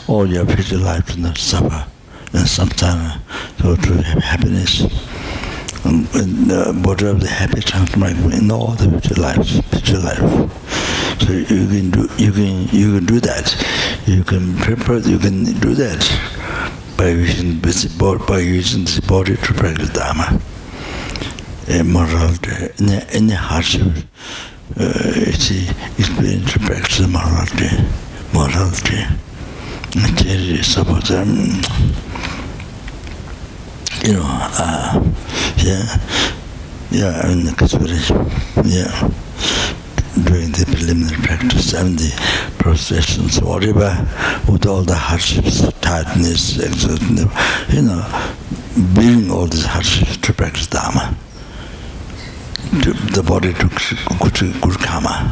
all your future life will not suffer in samsara, so to have happiness. And the border of the happy transformation in all the future life. So you can do that. You can prepare. You can do that by using this body to practice Dharma. Morality, any hardship, experience to practice morality, charity, support them. In the consideration, doing the preliminary practice and the processions, whatever, with all the hardships, tiredness, exhaustion, bearing all these hardships to practice Dharma. The body to good karma,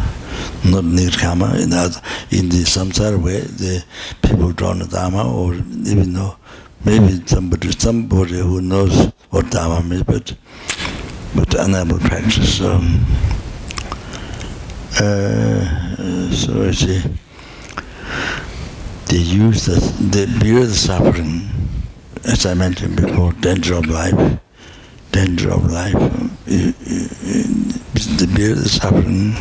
not need karma. In the samsara way, the people drawn to Dharma, or even though maybe somebody who knows what Dharma means, but unable to practice. So they bear the suffering, as I mentioned before, danger of life. They bear the suffering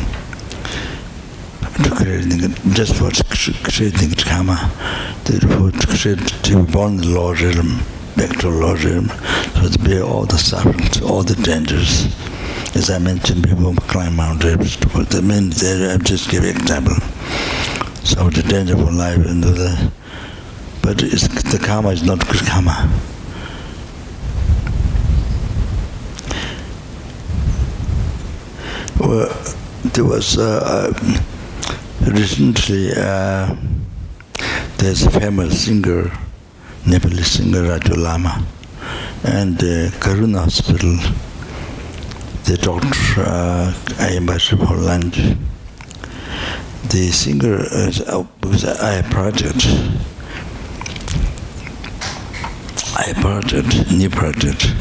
to create, just for creating karma, to be born in the lower realm, back to the lower realm, so to bear all the sufferings, all the dangers. As I mentioned before, climb Mount Everest. I'm just giving an example. So the danger for life and but the karma is not good karma. Well, there was recently there's a famous singer, Nepalese singer Lama, and Karuna Hospital. The doctor I invited for lunch. The singer, because I have new project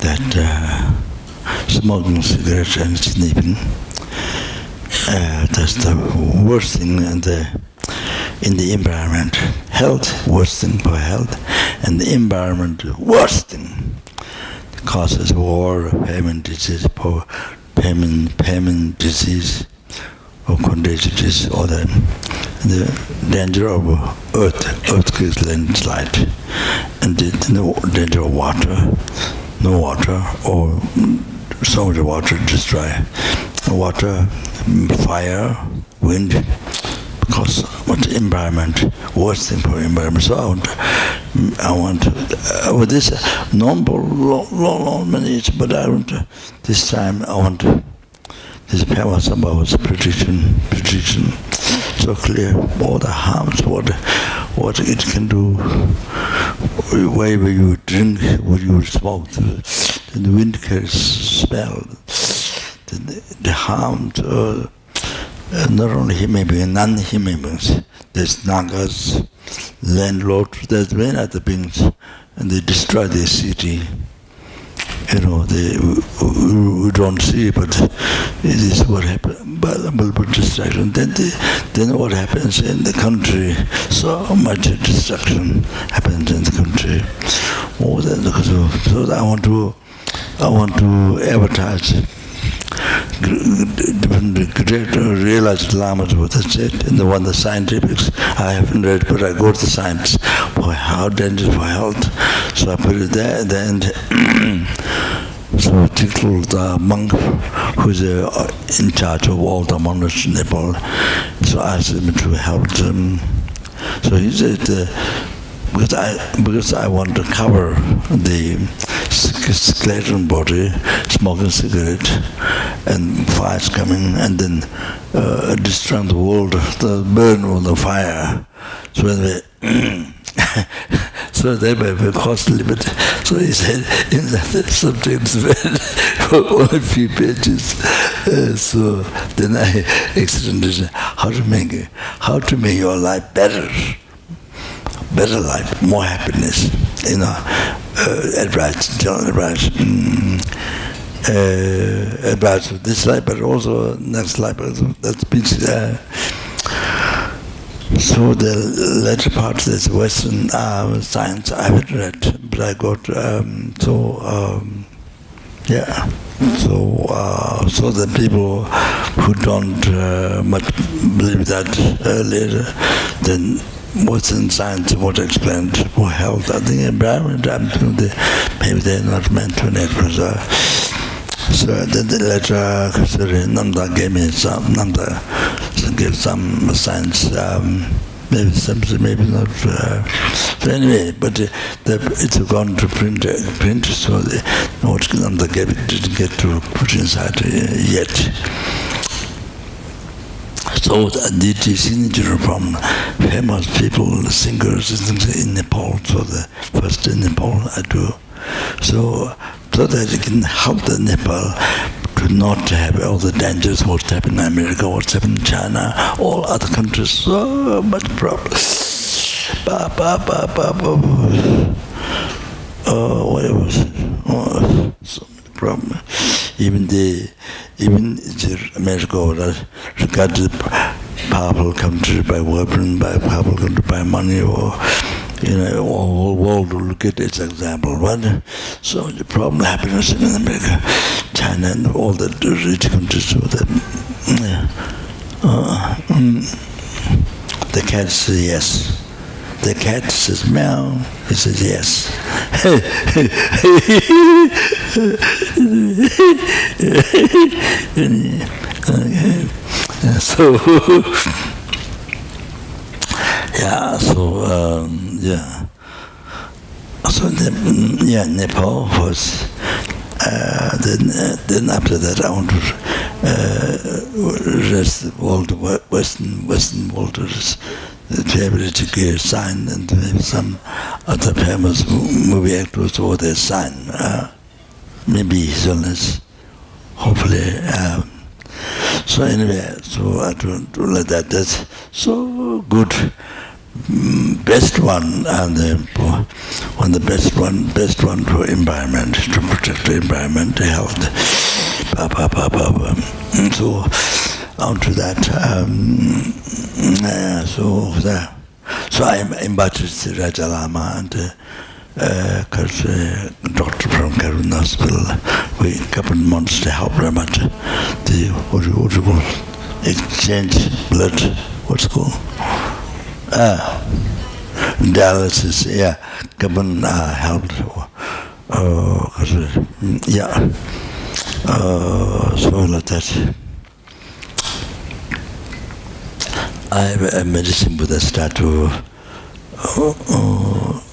that smoking cigarettes and sleeping. That's the worst thing in the environment. Health, worst thing for health, and the environment, worst thing. It causes war, famine disease, famine disease, or contagious disease, or the danger of earthquakes, landslide, and the danger of water, no water, or so much water destroy. Water, fire, wind, because what the environment, worst thing for environment. So I want with this long minutes, but I want this time I want this famous about prediction, so clear all the harms, what it can do, wherever you drink, what you smoke, the wind carries smell. The harm to not only human beings, non-human beings. There's nagas, landlords, there's many other beings, and they destroy their city. We don't see, but it is what happens. But destruction. Then what happens in the country? So much destruction happens in the country. So I want to advertise. Great realized Lamas, that's it. And the scientifics, I haven't read, but I go to the science for how dangerous for health. So I put it there, then so Tickle, the monk who's in charge of all the monasteries in Nepal, so I asked him to help them. So he said, because I want to cover the skeleton body, smoking cigarette, and fires coming, and then destroying the world, the burn with the fire. So so they may be costly, but so he said in that subjects for only a few pages. So then I extended how to make your life better life, more happiness. Advice for this life, but also next life. That's so the latter part, there's Western science I haven't read, but I got so the people who don't much believe that later, then Western science what explained for health. I think environment, maybe they're not meant to net. So then the letter Namda gave me some science, maybe something, maybe not. So anyway, but it's gone to print, so what Namda gave it didn't get to put inside yet. So the signature from famous people, singers in Nepal, so the first in Nepal I do. So that it can help the Nepal to not have all the dangers, what's happening in America, what's happening in China, all other countries, so much problems. What was it? So many problems. Even America regarded powerful country by weapon, by powerful country by money, or whole world will look at its example. But so the problem happiness in America, China, and all the rich countries. So that, the cat says yes. The cat says meow. He says yes. So yeah. So Nepal was. Then after that, I want to rest all the Western world is to able to give sign, and some other famous movie actors or their sign. Maybe illness, hopefully. So anyway, so I do like that. That's so good. Best one, and the best one to environment, to protect the environment, the health. So onto that. So I invited Raja Lama and doctor from Karun Hospital. We Kopan Monastery help them at the what you call exchange blood. What's it called? Dialysis. Yeah, Kopan helped. Yeah. So like that. I have a medicine Buddha statue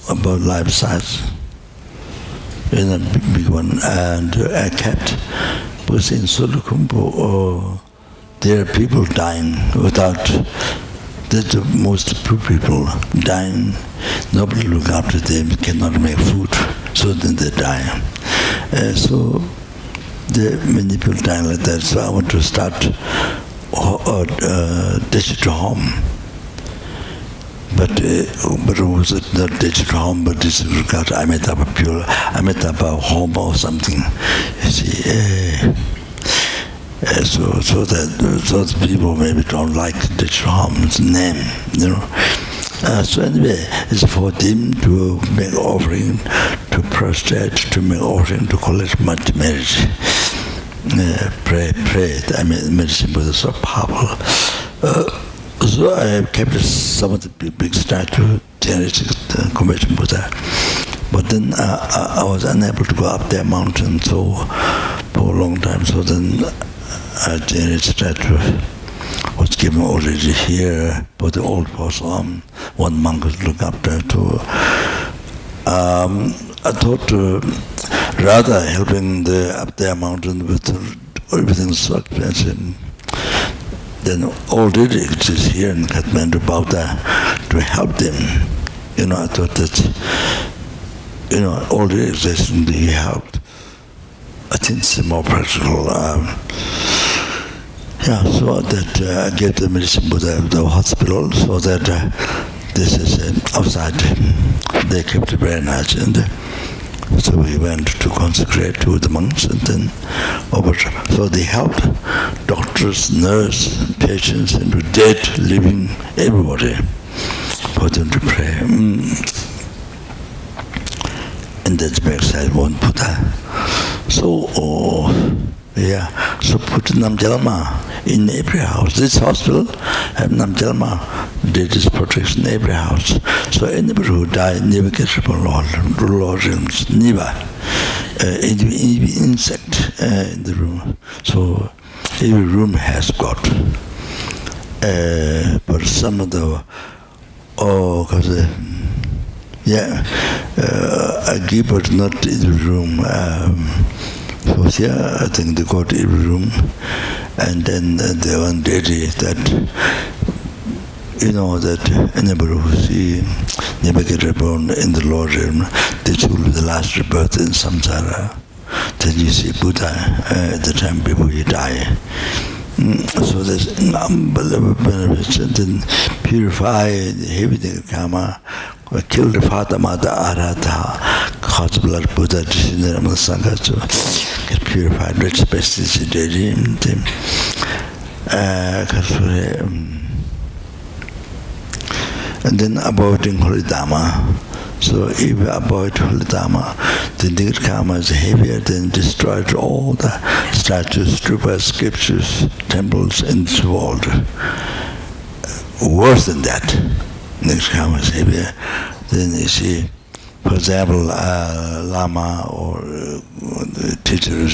about life size, in a big one, and I kept, because in Sulukumpu, there are people dying without, that's the most poor people dying, nobody look after them, cannot make food, so then they die. So there are many people dying like that, so I want to start digital home. But was it not digital home, but this is regard Amitabha home or something. You see, so that those people maybe don't like digital home's name, you know. So anyway, it's for them to make offering, to prostrate, to make offering, to collect much merit. Pray. I mean, medicine was so powerful. So I kept some of the big statue, genetic convention Buddha. But then I was unable to go up that mountain so for a long time. So then a genetic statue was given already here, but the old person, one monk was look up there too. I thought rather helping the up there mountain with everything so expensive, then already exists here in Kathmandu Bauta to help them. You know, I thought that, you know, already exists and he helped. I think it's more practical. Yeah, so that I gave the medicine Buddha the hospital, so that this is outside. They kept it very nice, and so we went to consecrate to the monks, and then over. So they helped doctors, nurses, patients, and dead, living, everybody, for them to pray. And that makes I one Buddha. So, yeah, so put Namjalma in every house. This hospital have Namjalma did this protection in every house. So anybody who died never gets lodgings, never. Any insect in the room. So every room has got. But some of the, I give but not in the room. So here, I think they got every room, and then the one deity that, you know, that anybody who see never get reborn in the Lord realm, this will be the last rebirth in samsara. Then you see Buddha at the time before you die. So there's unbelievable benefits, and then purify the heavy karma, kill the father, mother, arhata, cause blood, Buddha, Dharma, Sangha, so get purified, rich pesticide, and then avoiding holy Dharma. So if you avoid holy Dharma, the negative karma is heavier, then destroyed all the statues, stupas, scriptures, temples in this world. Worse than that, negative karma is heavier. Then you see, for example, Lama or the teacher,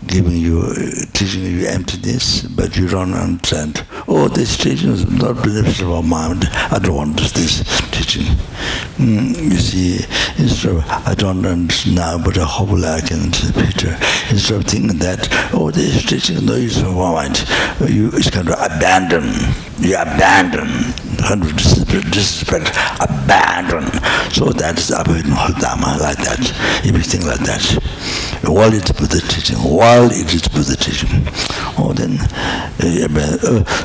giving you, teaching you emptiness, but you don't understand. Oh, this teaching is not beneficial for mind. I don't want this teaching. You see, instead of, I don't understand now, but hopefully I can in the future. Instead of thinking that, oh, this teaching is no use for my mind, it's kind of abandon. You abandon, kind of disrespect, abandon. So that is aboriginal Dharma, like that. If you think like that, while it's Buddha teaching, oh, then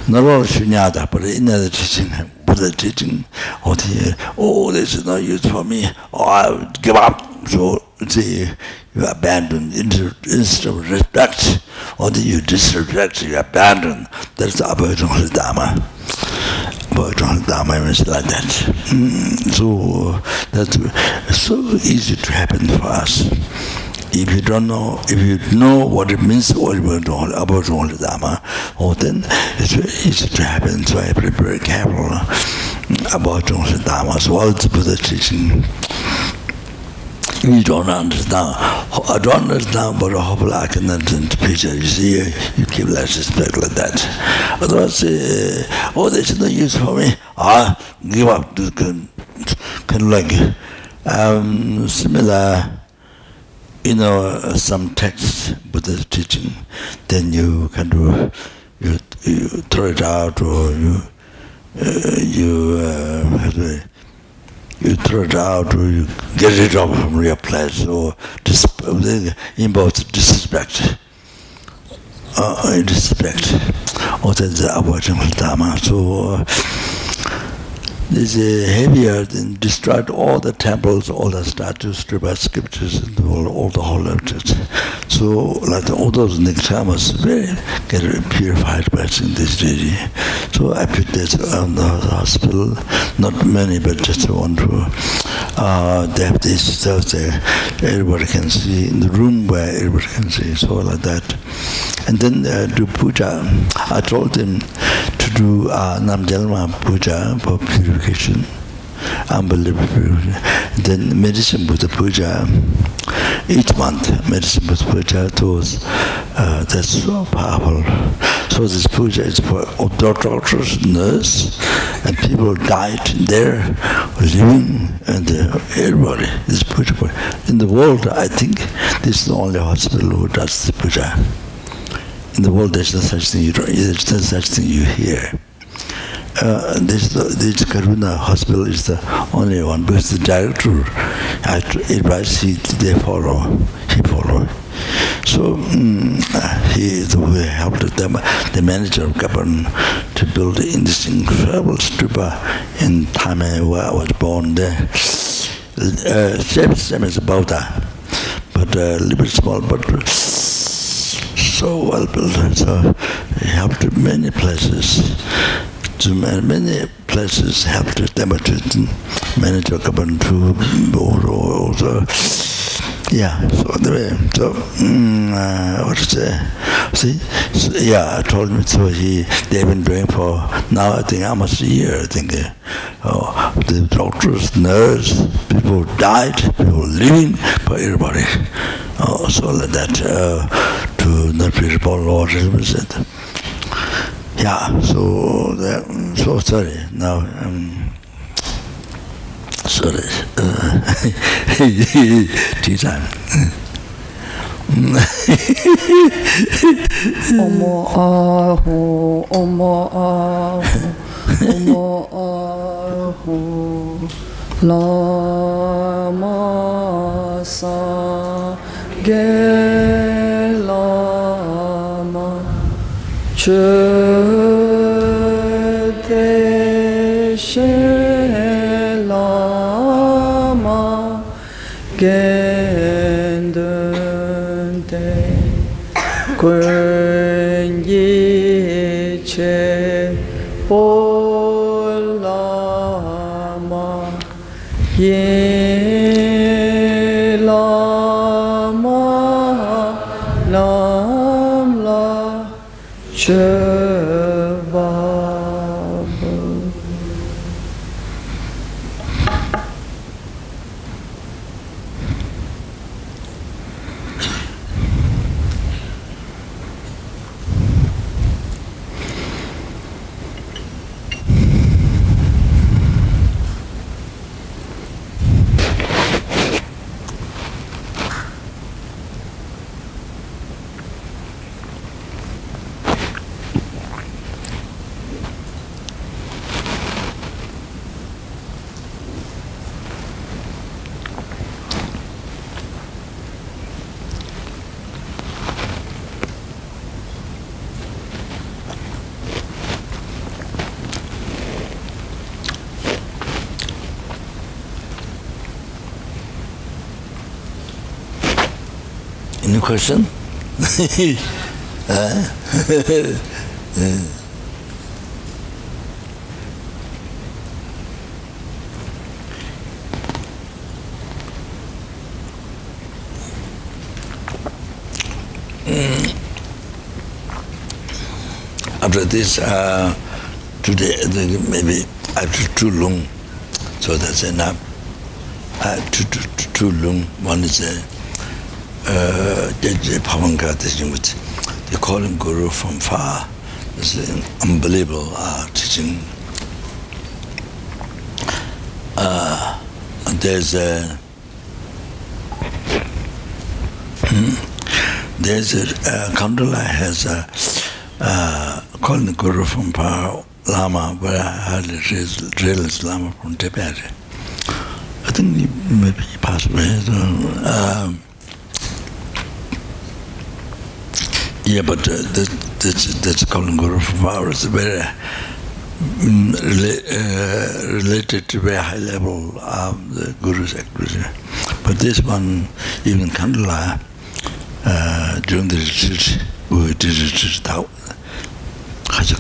not all shunyata, but in other teaching, Buddha teaching, oh, this is no use for me, oh, I'll give up. So you abandon instead of respect, or you disrespect, you abandon. That's the aboriginal Dharma. Aboriginal Dharma is like that. So that's so easy to happen for us. If you don't know, if you know what it means, what aboriginal Dharma, then it's very easy to happen. So I have to be very careful about aboriginal Dharma. So all the Buddha teaching. You don't understand. I don't understand, but hopefully I can understand the picture. You see, you keep less respect like that. Otherwise, oh, there's no use for me. Give up. Kind of like similar, some texts, Buddha teaching, then you kind of you throw it out, or you throw it out, or you get it off from your place, or involves disrespect. Or that's the aboriginal Dharma. So this is heavier than destroyed all the temples, all the statues, scriptures, and all the whole objects. So like all those niktamas get purified by this deity. So I put this on the hospital, not many, but just one to they have this stuff there, everybody can see, in the room where everybody can see, so like that. And then do puja. I told him to do Namjalma puja for purification, unbelievable purification. Then medicine Buddha puja, each month medicine Buddha puja, that's so powerful. So this puja is for doctors, nurse, and people died there, living, and everybody. This puja. In the world, I think this is the only hospital who does the puja. In the world, there's no such thing. There's no such thing you hear. This Karuna hospital is the only one, because the director advice they follow. He follow. So he helped them, the manager of Kopan, to build in this incredible stupa in time where I was born there. Same as Buddha, but a little bit small, but so well built. So he helped many places. Many places helped them to manage Kopan to also. Yeah, so what to say? See, so, I told him, so they've been doing for now, I think almost a year. I think the doctors, nurse, people died, people living, for everybody. So like that to not be Lord said. Yeah, so sorry now. Sorry, tea time. Omo aho, Lama sa ge Lama chöte she Lama gendönte Kuen yi che Lama ye Lama Nam la che Any question? After this, today maybe after too long, so that's enough. Too long. One is they call him Guru from far. It's an unbelievable teaching. There's a Kandala has a called the Guru from far, Lama, but I hardly realized Lama from Tibet. I think maybe he passed away. So, yeah, but that's called Guru from far. It's very related to very high level of the Guru's activity. But this one, even Kandala, during the retreat, we did retreat out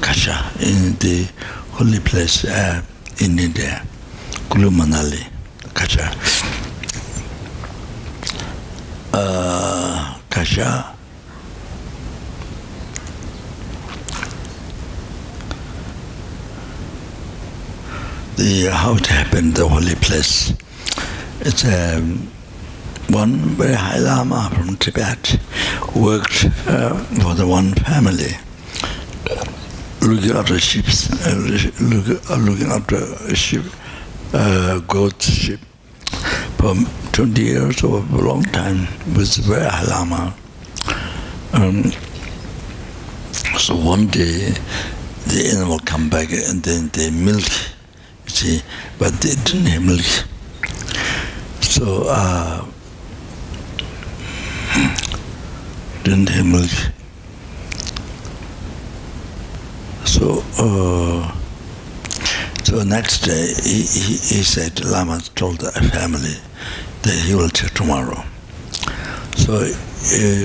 Kasha in the holy place in India, Kulu Manali, Kasha. Kasha. How it happened, the holy place. It's one very high Lama from Tibet worked for the one family, looking after sheep, looking after sheep, goat sheep for 20 years or a long time with very high Lama. So one day the animal come back and then they milk, you see, but they didn't have milk. So didn't have milk. So next day he said, Lama told the family that he will check tomorrow. So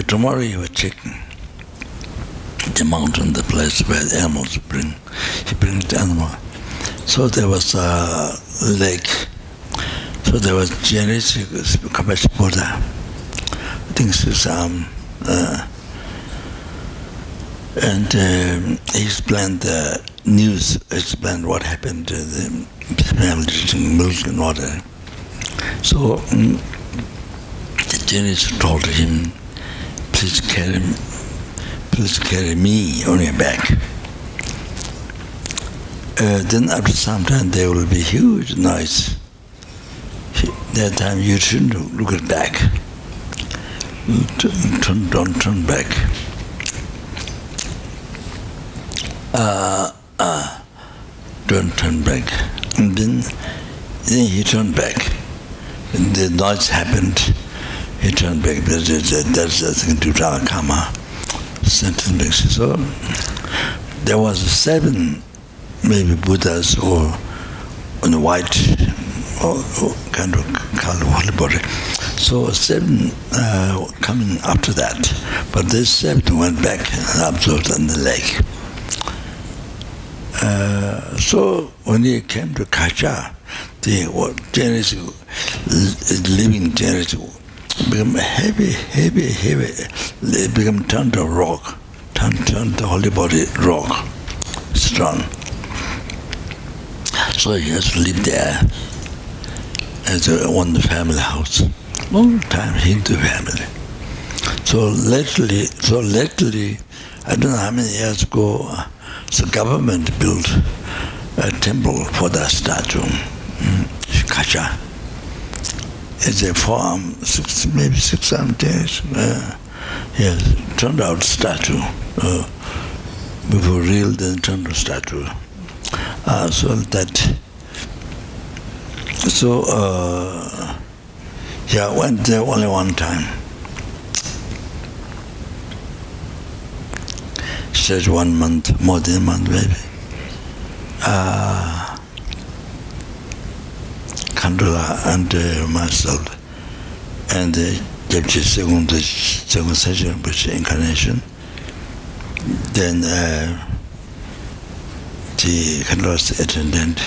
tomorrow he was checking the mountain, the place where the animals bring. He brings the animal. So there was a lake. So there was Janice Kamesh Buddha. I think it's and he explained the news, explained what happened to the family drinking milk and water. So the Janice told him, please carry me on your back. Then after some time there will be huge noise. That time you shouldn't look at back. Don't turn back. Don't turn back. And then he turned back. And the noise happened. He turned back. That's the thing to Kama sentence. So there was 7 maybe Buddhas or on the white or kind of color holy body. So 7 coming after that, but these 7 went back and observed on the lake. So when he came to Kasha, the living Janice became heavy. They became turned to rock, turned the holy body rock, strong. So he has to live there as one family house. Long time Hindu family. So lately, I don't know how many years ago, the government built a temple for that statue, Kasha. It's a farm, maybe 600 years. Yes, turned out statue. Before real, then turned to statue. I went there only one time. Said 1 month, more than a month maybe. Kandula and myself. And Jebchi second session Rinpoche incarnation. Then the Kandras attendant,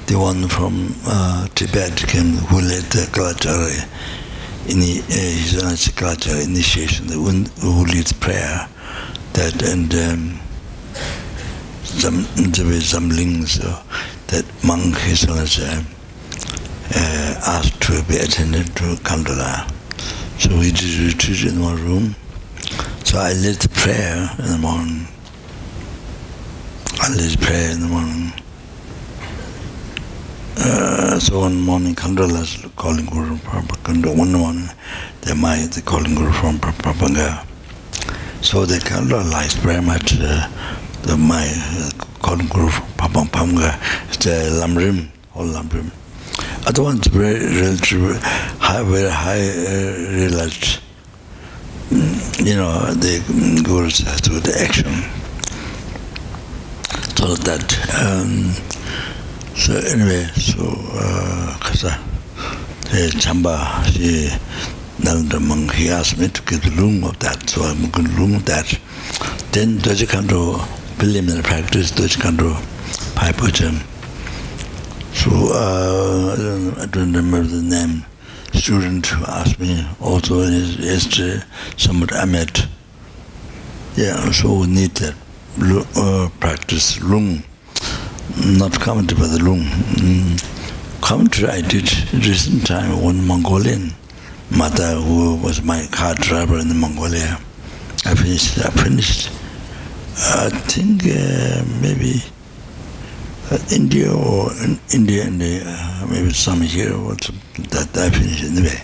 the one from Tibet came who led the Kalachari, his own Kalachari initiation, the one who leads prayer, that and some links that monk his own asked to be attended to Kandala. So we did retreat in one room. So I led the prayer in the morning. So one morning, Kandala's calling Guru from Kandala. One morning, they calling Guru from Papanga. So the Kandala likes very much my calling Guru from Papanga. It's the Lamrim, all Lamrim. Other ones very high realized. The Gurus have to do the action. So that, so anyway, Kasa, the Chamba, the monk, he asked me to get the room of that, so I'm going to room of that. Then Doji Kando, preliminary practice, Doji Kando, Paipucham. So, I don't remember the name. Student who asked me also yesterday, somebody I met. Yeah, so we need that practice lung, not commentary but the lung. Commentary I did recent time, one Mongolian mother who was my car driver in Mongolia. I finished. I think maybe India or India and maybe some here or something that I finished anyway.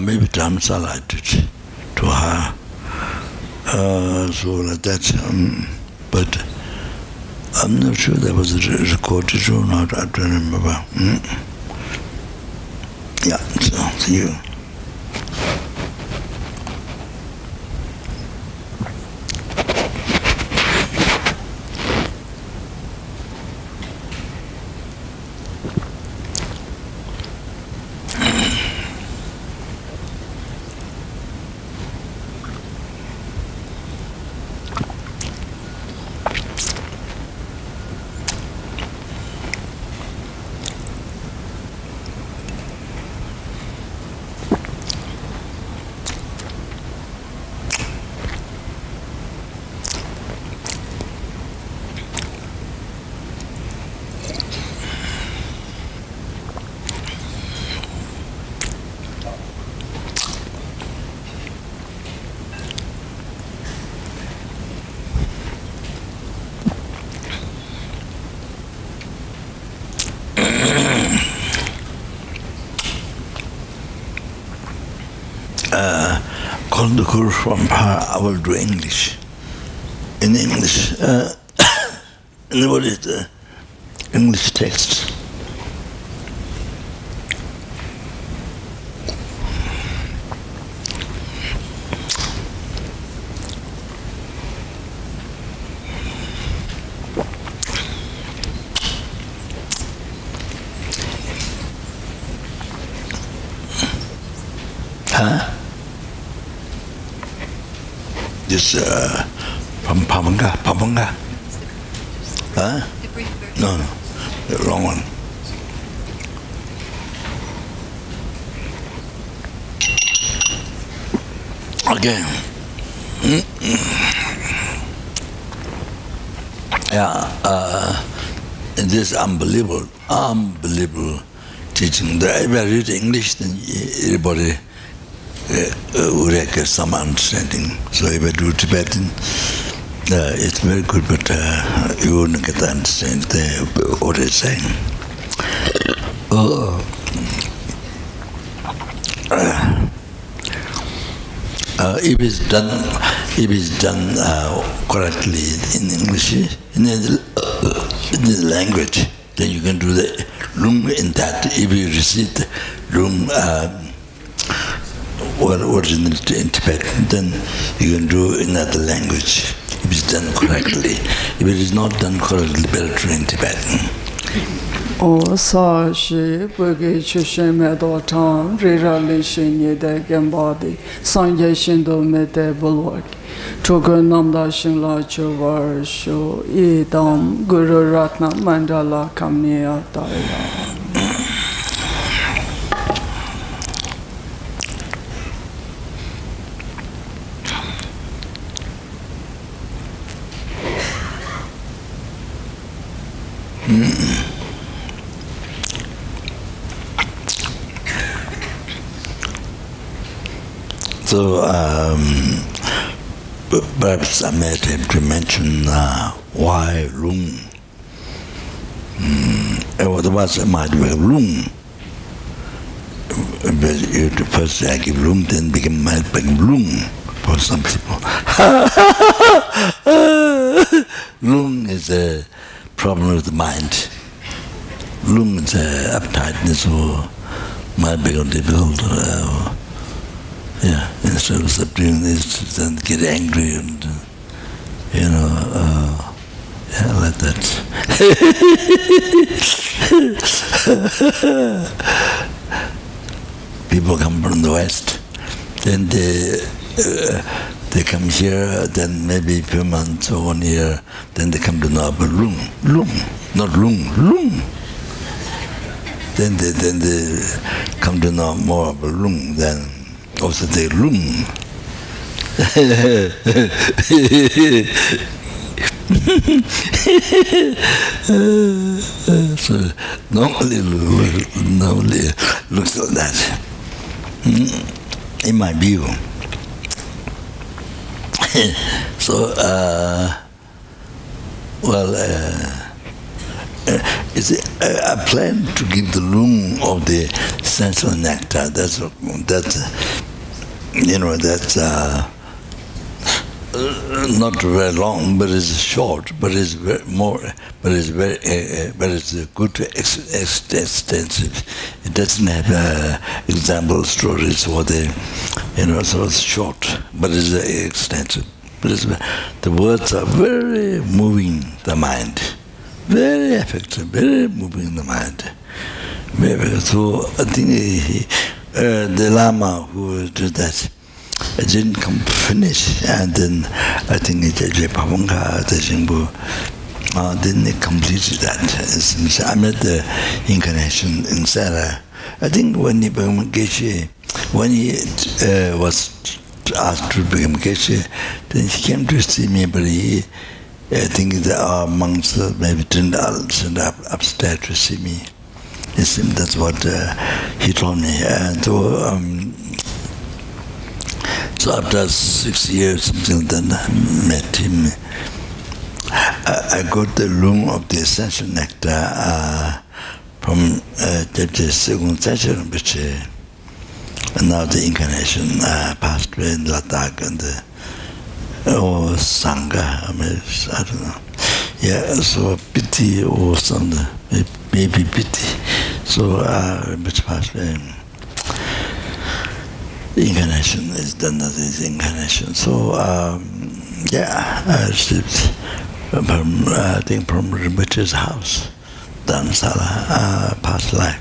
Maybe Dharma I did to her. So like that, but I'm not sure that was recorded or not. I don't remember. Yeah, so see you. Calling the Guru from I will do English. In English, what is the English text? This from Papanga. Huh? No, the wrong one. Okay. Yeah. This unbelievable teaching. If I read English, then everybody would get some understanding. So if I do Tibetan, it's very good, but you wouldn't get to understand what it's saying. If it's done correctly in English, in the language, then you can do the room in that. If you receive the room original in Tibetan, then you can do in another language. If it's done correctly. If it is not done correctly, better to in Tibetan. O sa shi bugi chushin me do tam rira li shin ye de gembadi sanje shin do me de bulwak chogun namda shin la chuvar shu idam guru ratna mandala kamniya daya. So perhaps I might have to mention why lung. Otherwise, I might be lung. But first I give lung, then might become lung for some people. Lung is a problem with the mind. Lung is uptightness or might become difficult. Instead of subduing this, then get angry and, like that. People come from the West, then they come here, then maybe a few months or 1 year, then they come to know about lung, not lung. Then they come to know more about lung than also the lung. So normally looks like that. In my view. So I plan to give the lung of the sensual nectar. That's not very long, but it's short. But it's very good, extensive. It doesn't have example stories for so it's short, but it's extensive. But the words are very moving the mind, very effective, very moving the mind. So I think the Lama who did that, it didn't come finish, and then I think didn't complete that. Since I met the incarnation in Sarah, I think when he became Geshe, when he was asked to become Geshe, then he came to see me, but I think there are monks maybe didn't send up upstairs to see me. It seemed that's what he told me. And so after 6 years, something, then I met him. I got the lung of the essential nectar from Deputy Second Session Rinpoche, and now the incarnation passed away in Ladakh and Sangha, I don't know. Yeah, so pity or something, maybe pity. So Rinpoche passed away. The incarnation is done as this incarnation. So I received I think from Rinpoche's house, Dharamsala, past life.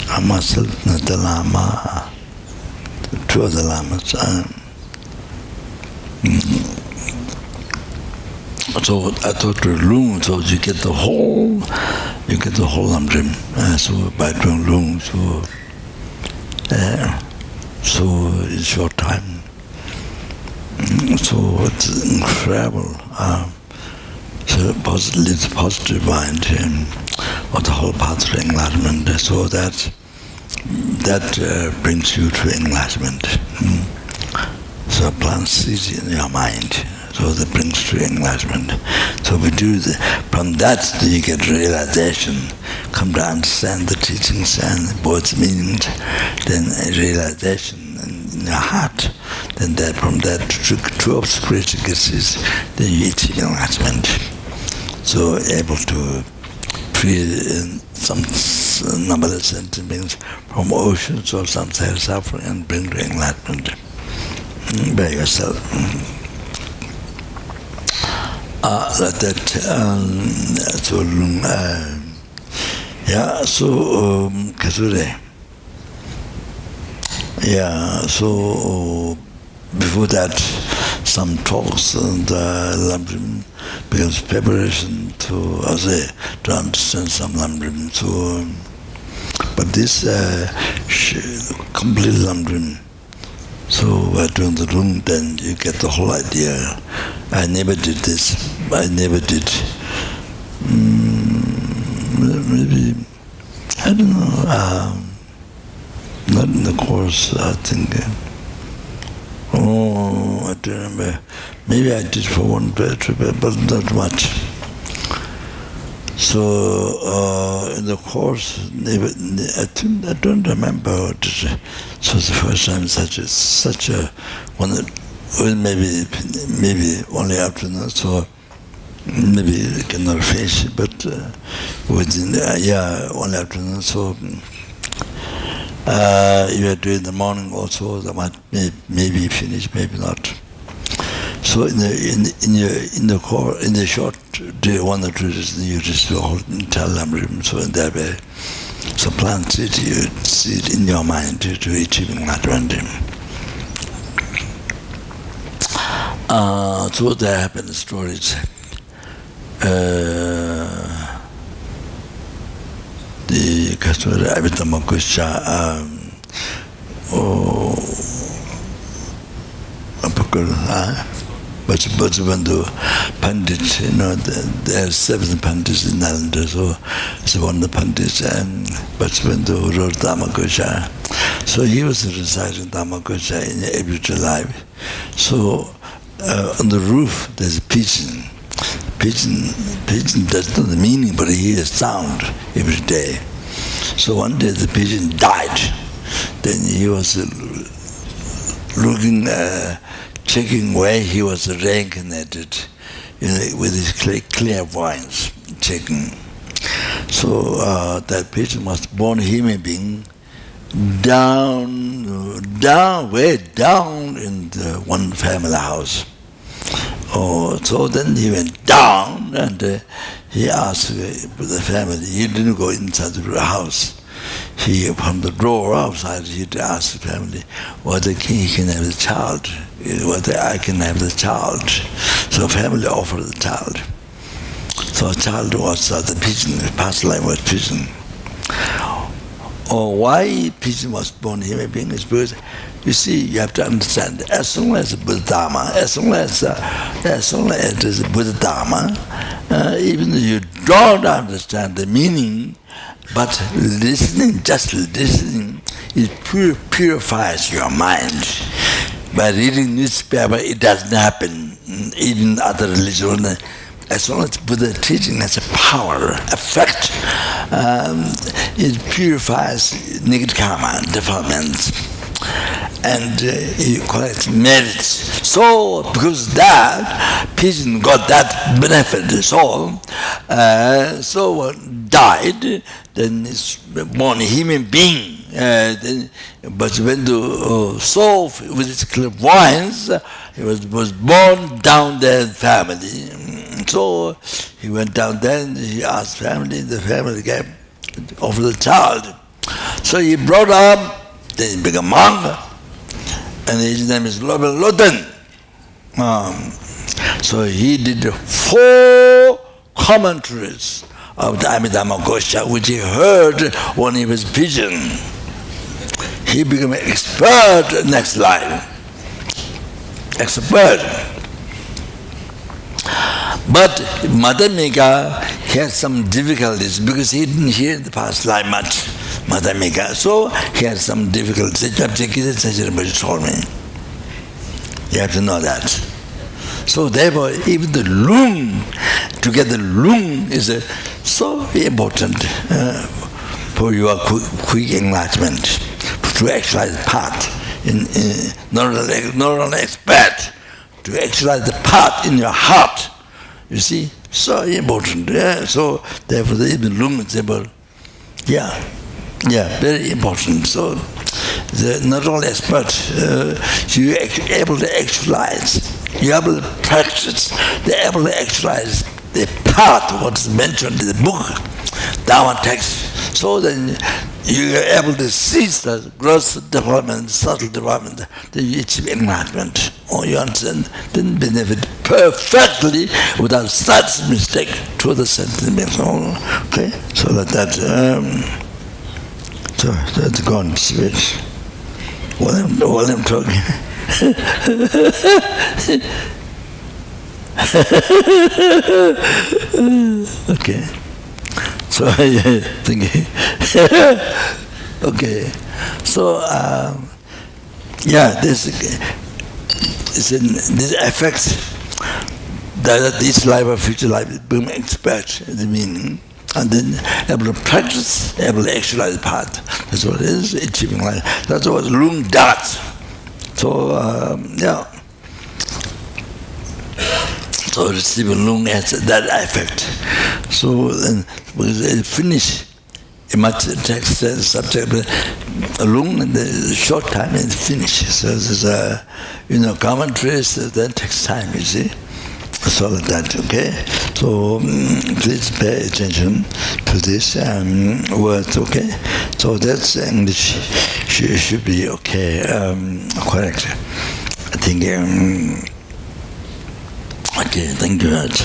I myself, the Lama, 2 other Lamas. So I thought to lung, so you get the whole Amrim. So by doing lung, so in short time. So it's incredible. So positive mind of the whole path to enlightenment. So that brings you to enlightenment. So plants seeds in your mind. So that brings to enlightenment. So we do from that you get realization, come to understand the teachings and both meanings, then realization in your heart. Then from that true spiritual gets then you achieve enlightenment. So able to free some numberless sentiments from oceans of samsara suffering and bring to enlightenment by yourself. Like that, Yeah, so Kasure. Yeah, so before that, some talks and Lamrim becomes preparation to, to understand some Lamrim. So, but this complete Lamrim. So while doing the room, then you get the whole idea. I never did this. I never did. Maybe, I don't know. Not in the course, I think. I don't remember. Maybe I did for one trip, but not much. So in the course, I don't remember. So the first time such a one. Well, maybe only afternoon. So maybe I cannot finish it, but within only afternoon. So. You are doing the morning also. That might maybe finish, maybe not. So in the short day, 1 or 2 days, you just tell them. So in that way, so plant it, you see it in your mind to achieve enlightenment. So there happened stories. The customer Abhidhammakusha Bachibandhu Pandit, there are 7 Pandits in Nalanda, so one of the Pandits, and Bachibandhu wrote Dhammakusha. So he was reciting Dhammakusha in everyday life. So on the roof there's a pigeon. Pigeon doesn't know the meaning, but he hears sound every day. So one day the pigeon died. Then he was looking, checking where he was reincarnated, with his clairvoyance, checking. So that pigeon was born human being way down in the one family house. So then he went down and he asked the family. He didn't go inside the house. He, from the door outside, he asked the family whether he can have the child, whether I can have the child. So family offered the child. So a child was the pigeon, the past life was pigeon. Why pigeon was born human being is because, you see, you have to understand, as long as Buddha Dharma, as long as it is Buddha Dharma, even though you don't understand the meaning, but just listening, it purifies your mind. By reading newspaper, it doesn't happen. Even other religions, as long as Buddha teaching has a power, effect, it purifies negative karma, defilements, and it collects merits. So, because that, pigeon got that benefit, so died, then it's born a human being. But when the soul, with its clairvoyance, he was born down there in family. So he went down there and he asked family, the family gave offered the child. So he brought up, then he became a monk, and his name is Loden. So he did 4 commentaries of the Abhidhammakusha, which he heard when he was pigeon. He became an expert next life. Expert. But Madhyamika had some difficulties because he didn't hear the past life much, Madhyamika. So he had some difficulties. Rinpoche told me. You have to know that. So therefore, even the lung, to get the lung is so important for your quick enlightenment, to exercise the path, not only expert, to exercise the path in your heart. You see, so important. Yeah. So therefore, the even lung is about, very important. So not only expert, you are able to exercise. You are able to practice. They are able to exercise the path what is mentioned in the book, Dharma text. So then you are able to seize the gross development, subtle development, then you achieve enlightenment. Oh, you understand? Then benefit perfectly without such mistake to the sentiment. Okay? So that so that's gone switch. While I'm talking. Okay. So I think okay. So yeah, this affects this life or future life. Become expert the meaning, and then able to practice, able to actualize the path. That's what it is, achieving life. That's what Lung does. So yeah. So receiving Lung has that effect. So then we finish a much text subject, Lung in the short time and finish. So there's commentaries that takes time, you see. So that, okay? So please pay attention to this words, okay? So that's English should be okay, correct. I think, okay, thank you very much.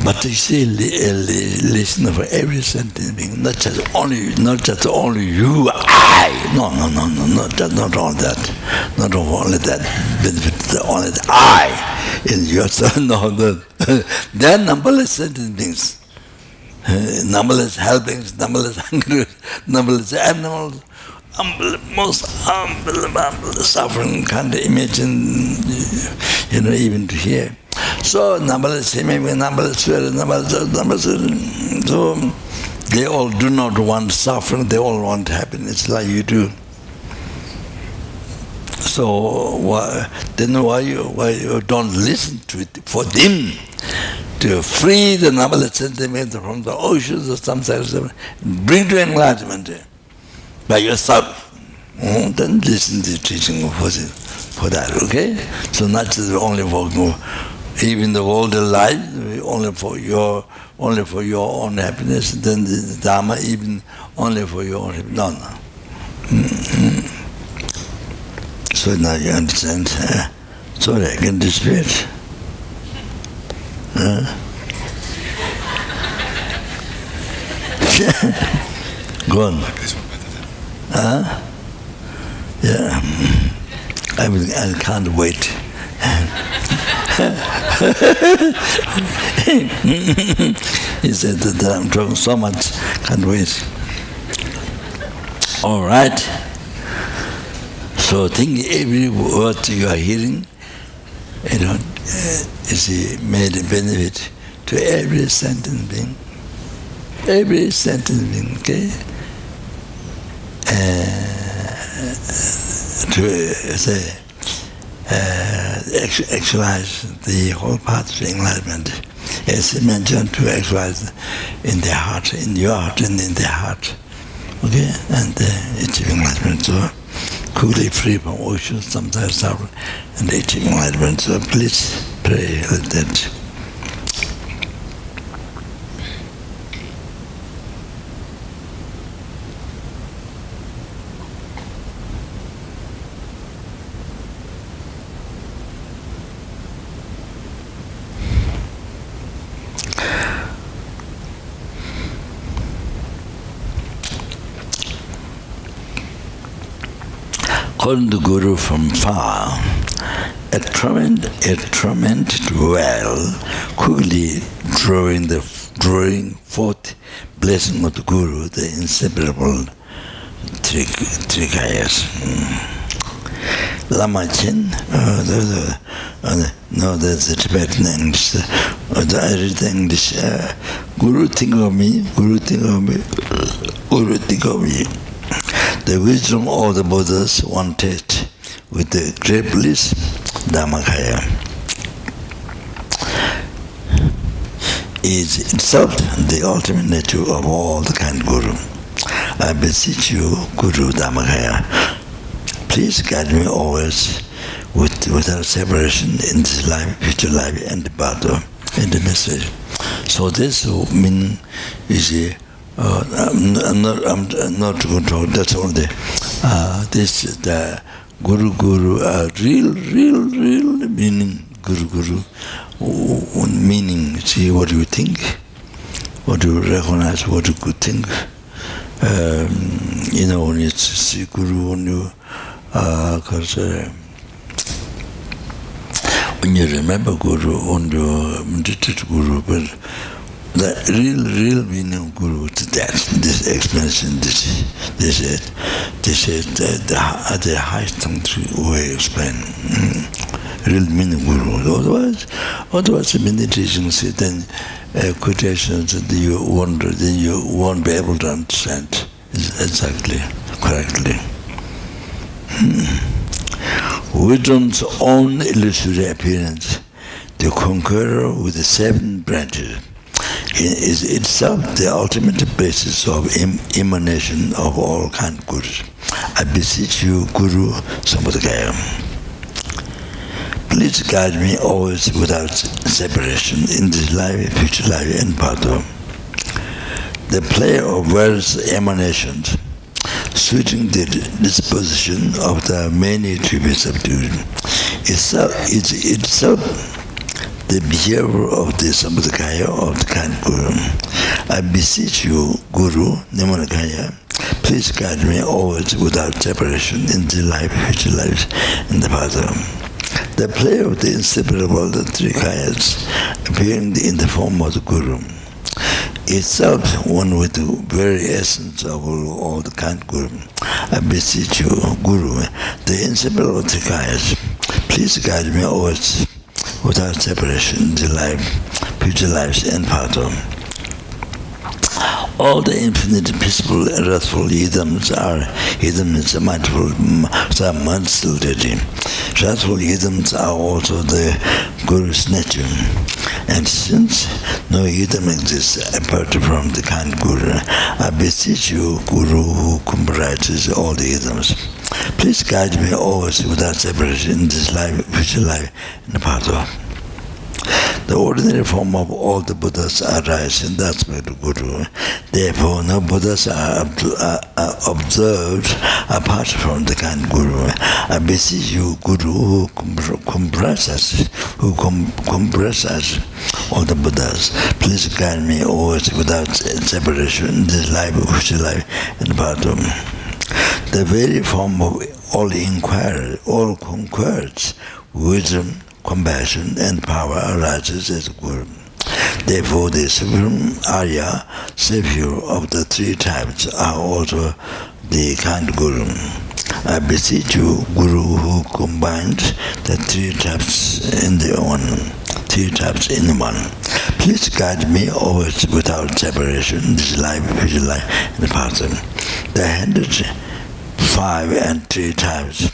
But you see, listen for every sentence, not just only you, I. No, not all that. Not only that, but only the I in yourself. No, there are numberless sentences, numberless helpings, numberless hungry, numberless animals, most unbelievable suffering. Can't imagine, even to hear. So numberless seeming, numberless swearing, numberless. So they all do not want suffering. They all want happiness, like you do. So why you don't listen to it for them to free the numberless sentiments from the oceans of samsara, bring to enlightenment by yourself. Then listen to the teaching for that. Okay? So not just only for even the older life, only for your own happiness, then the Dharma even only for your own happiness. No. So now you understand. Sorry, I can dispute. Go on. Yeah. I can't wait. He said that I'm talking so much, can't wait. All right. So think every word you are hearing, is made a benefit to every sentence being. Every sentence being, okay? To say, actualize the whole path to enlightenment. As mentioned, to actualize in their heart, in your heart and in their heart. Okay? And achieving enlightenment. So quickly free from ocean, sometimes suffering, and achieving enlightenment. So please pray like that. Calling the Guru from far, a tormented well, quickly drawing forth blessing of the Guru, the inseparable Trikayas. Lama Chin, no, that's the Tibetan English. I read the English. Guru think of me, Guru think of me, Guru think of me. The wisdom of the Buddhas wanted with the great bliss, Dharmakaya, is itself the ultimate nature of all the kind Guru. I beseech you, Guru Dharmakaya, please guide me always without separation in this life, future life, and the path in the message. So this means is I'm not going to talk. That's all the this the Guru real meaning Guru meaning. See what you think, what you recognize, what you could think. When you see Guru, when you when you remember Guru, when you meditate Guru, but the real meaning of Guru is that this explanation, this is the highest way explain real meaning of Guru. Otherwise, the meditation then quotations that you wonder, then you won't be able to understand exactly, correctly. Wisdom's own illusory appearance, the conqueror with the 7 branches, is itself the ultimate basis of emanation of all kind of gurus. I beseech you, Guru Sambhadagaya, please guide me always without separation in this life, future life, and path. The play of various emanations, suiting the disposition of the many tributes of duty, is itself the behavior of the Sambhadagaya of the kind Guru. I beseech you, Guru Nimanakaya, please guide me always without separation in the life, future lives, and the path. The play of the inseparable, the 3 kayas, appearing in the form of the Guru, itself one with the very essence of all the kind Guru. I beseech you, Guru, the inseparable 3 kayas, please guide me always without separation in the life, future lives, and path. All the infinite, peaceful, wrathful heathens are heathens mindful, multitude. Wrathful heathens are also the Guru's nature. And since no heathen exists apart from the kind Guru, I beseech you, Guru, who comprises all the heathens, please guide me always without separation in this life, future life, and the path. The ordinary form of all the Buddhas arise in the aspect of Guru. Therefore, no Buddhas are observed apart from the kind Guru. I beseech you, Guru, who comprises all the Buddhas, please guide me always without separation in this life, future life, and path. The very form of all inquiry, all conquers wisdom, compassion, and power arises as Guru. Therefore, the Supreme Arya, Savior of the 3 types, are also the kind Guru. I beseech you, Guru, who combines the 3 types in the one, 3 types in one, please guide me always without separation in this life, future life, and the past. The 105 and 3 types,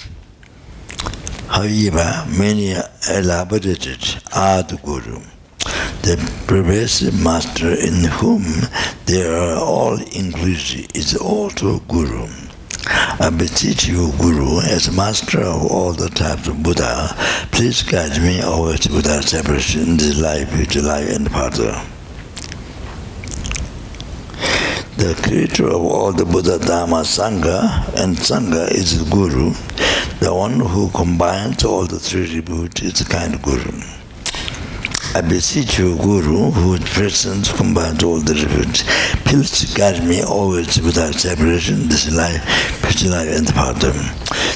however, many elaborated are the Guru, the pervasive master in whom they are all inclusive is also Guru. I beseech you, Guru, as master of all the types of Buddha, please guide me always without separation in this life, future life, and path. The creator of all the Buddha, Dharma, Sangha, and Sangha is the Guru. The one who combines all the 3 tributes is the kind of Guru. I beseech you, Guru, whose presence combines all the tributes, please guide me always without separation, this life, future life, and the path.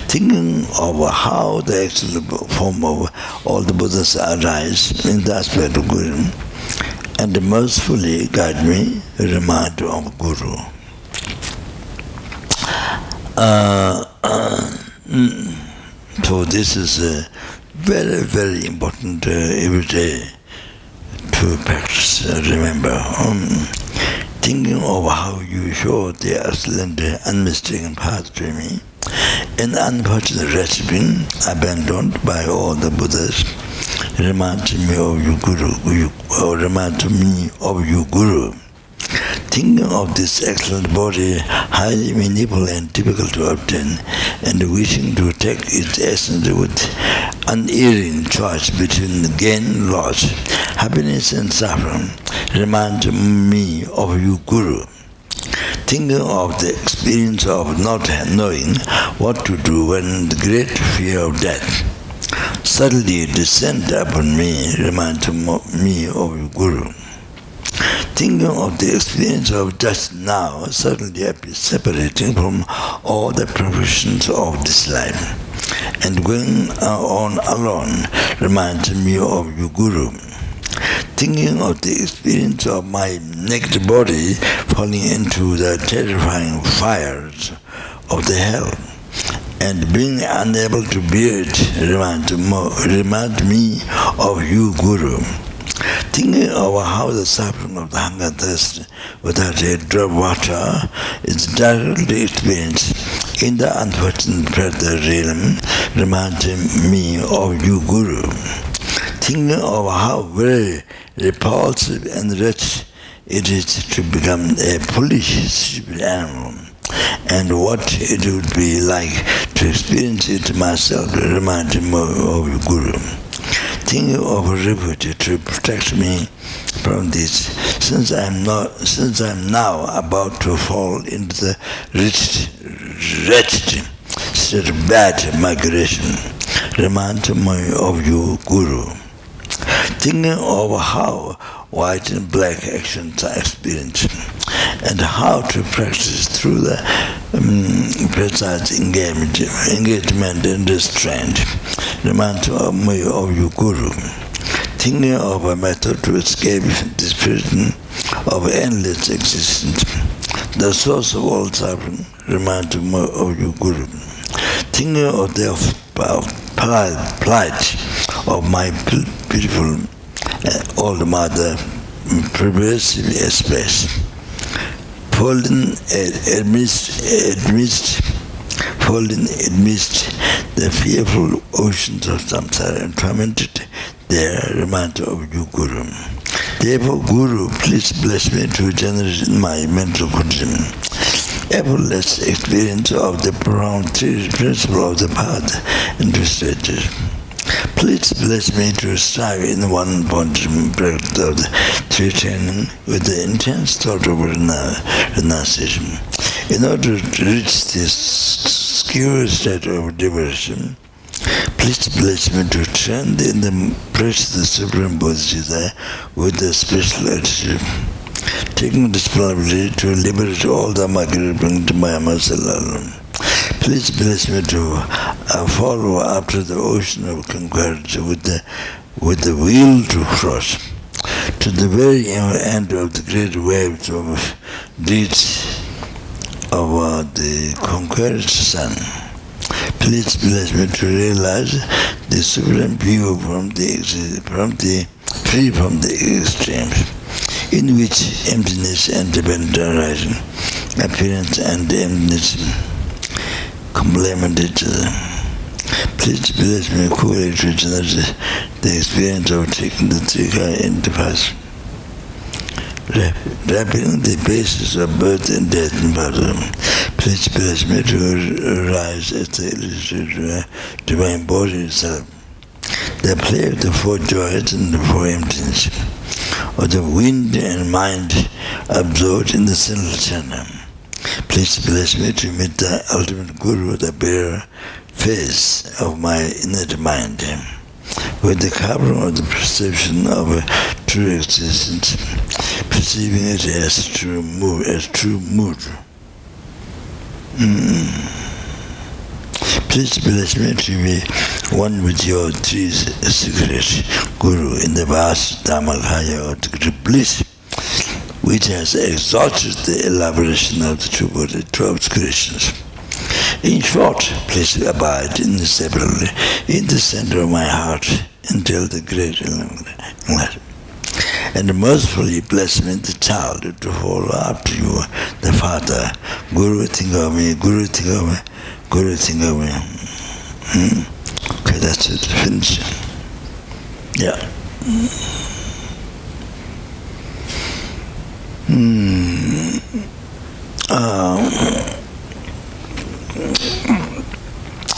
Thinking of how the excellent form of all the Buddhas arise in the aspect of Guru, and mercifully guide me, remind of Guru. So this is very, very important every day to practice. Remember, thinking of how you show the excellent, unmistaken path to me, and unfortunate recipe abandoned by all the Buddhas, remind me of you, Guru, or remind me of you, Guru. Thinking of this excellent body, highly manipulable and difficult to obtain, and wishing to take its essence with unerring choice between gain and loss, happiness and suffering, remind me of you, Guru. thinking of the experience of not knowing what to do when the great fear of death suddenly descended upon me, reminded me of Guru. Thinking of the experience of just now suddenly separating from all the professions of this life and going on alone reminded me of your Guru. Thinking of the experience of my naked body falling into the terrifying fires of the hell and being unable to bear it remind me of you, Guru. Thinking of how the suffering of the hunger thirst without a drop of water is directly experienced in the unfortunate predator realm reminding me of you, Guru. Thinking of how very repulsive and wretched it is to become a foolish, stupid animal, and what it would be like to experience it myself reminding me of you, Guru. Thinking of a refuge to protect me from this, since I'm now about to fall into the wretched state of bad migration, remind me of you, Guru. Thinking of how white and black actions are experienced and how to practice through the precise engagement and restraint, remind me of you, Guru. Thinking of a method to escape this prison of endless existence, the source of all suffering, remind me of you, Guru. Thinking of the plight of my beautiful old mother, pervasive space, fallen amidst the fearful oceans of samsara and tormented there, remind of you, Guru. Therefore, Guru, please bless me to generate in my mental condition effortless experience of the profound principle of the path and stages. Please bless me to strive in one practice of the three training with the intense thought of renunciation. In order to reach this secure state of devotion, please bless me to trend in the precious the Supreme Bodhisattva with a special attitude, taking responsibility to liberate all the migrant bring to my myself alone. Please bless me to follow after the ocean of conquest with the will to cross to the very end of the great waves of deeds of the conquered sun. Please bless me to realize the supreme view free from the extremes, in which emptiness and dependent arising, appearance and emptiness complement each other. Please bless me fully to generate the experience of taking the trika in the past, wrapping the basis of birth and death in bottom. Please bless me to rise as the illustrated divine body itself, the play of the four joys and the four emptiness, of the wind and mind absorbed in the central channel. Please bless me to meet the ultimate Guru, the bare face of my inner mind, with the covering of the perception of a true existence, perceiving it as true mood. Please bless me to be one with your three secret Guru in the vast Dharmakaya of the great bliss, which has exhausted the elaboration of the true Buddha to obscurations. In short, please abide inseparably in the center of my heart until the great enlightenment. And mercifully bless me, the child, to follow after you, the father. Guru, think of me, Guru, think of me, Guru, think of me. Okay, that's it, finish. Yeah.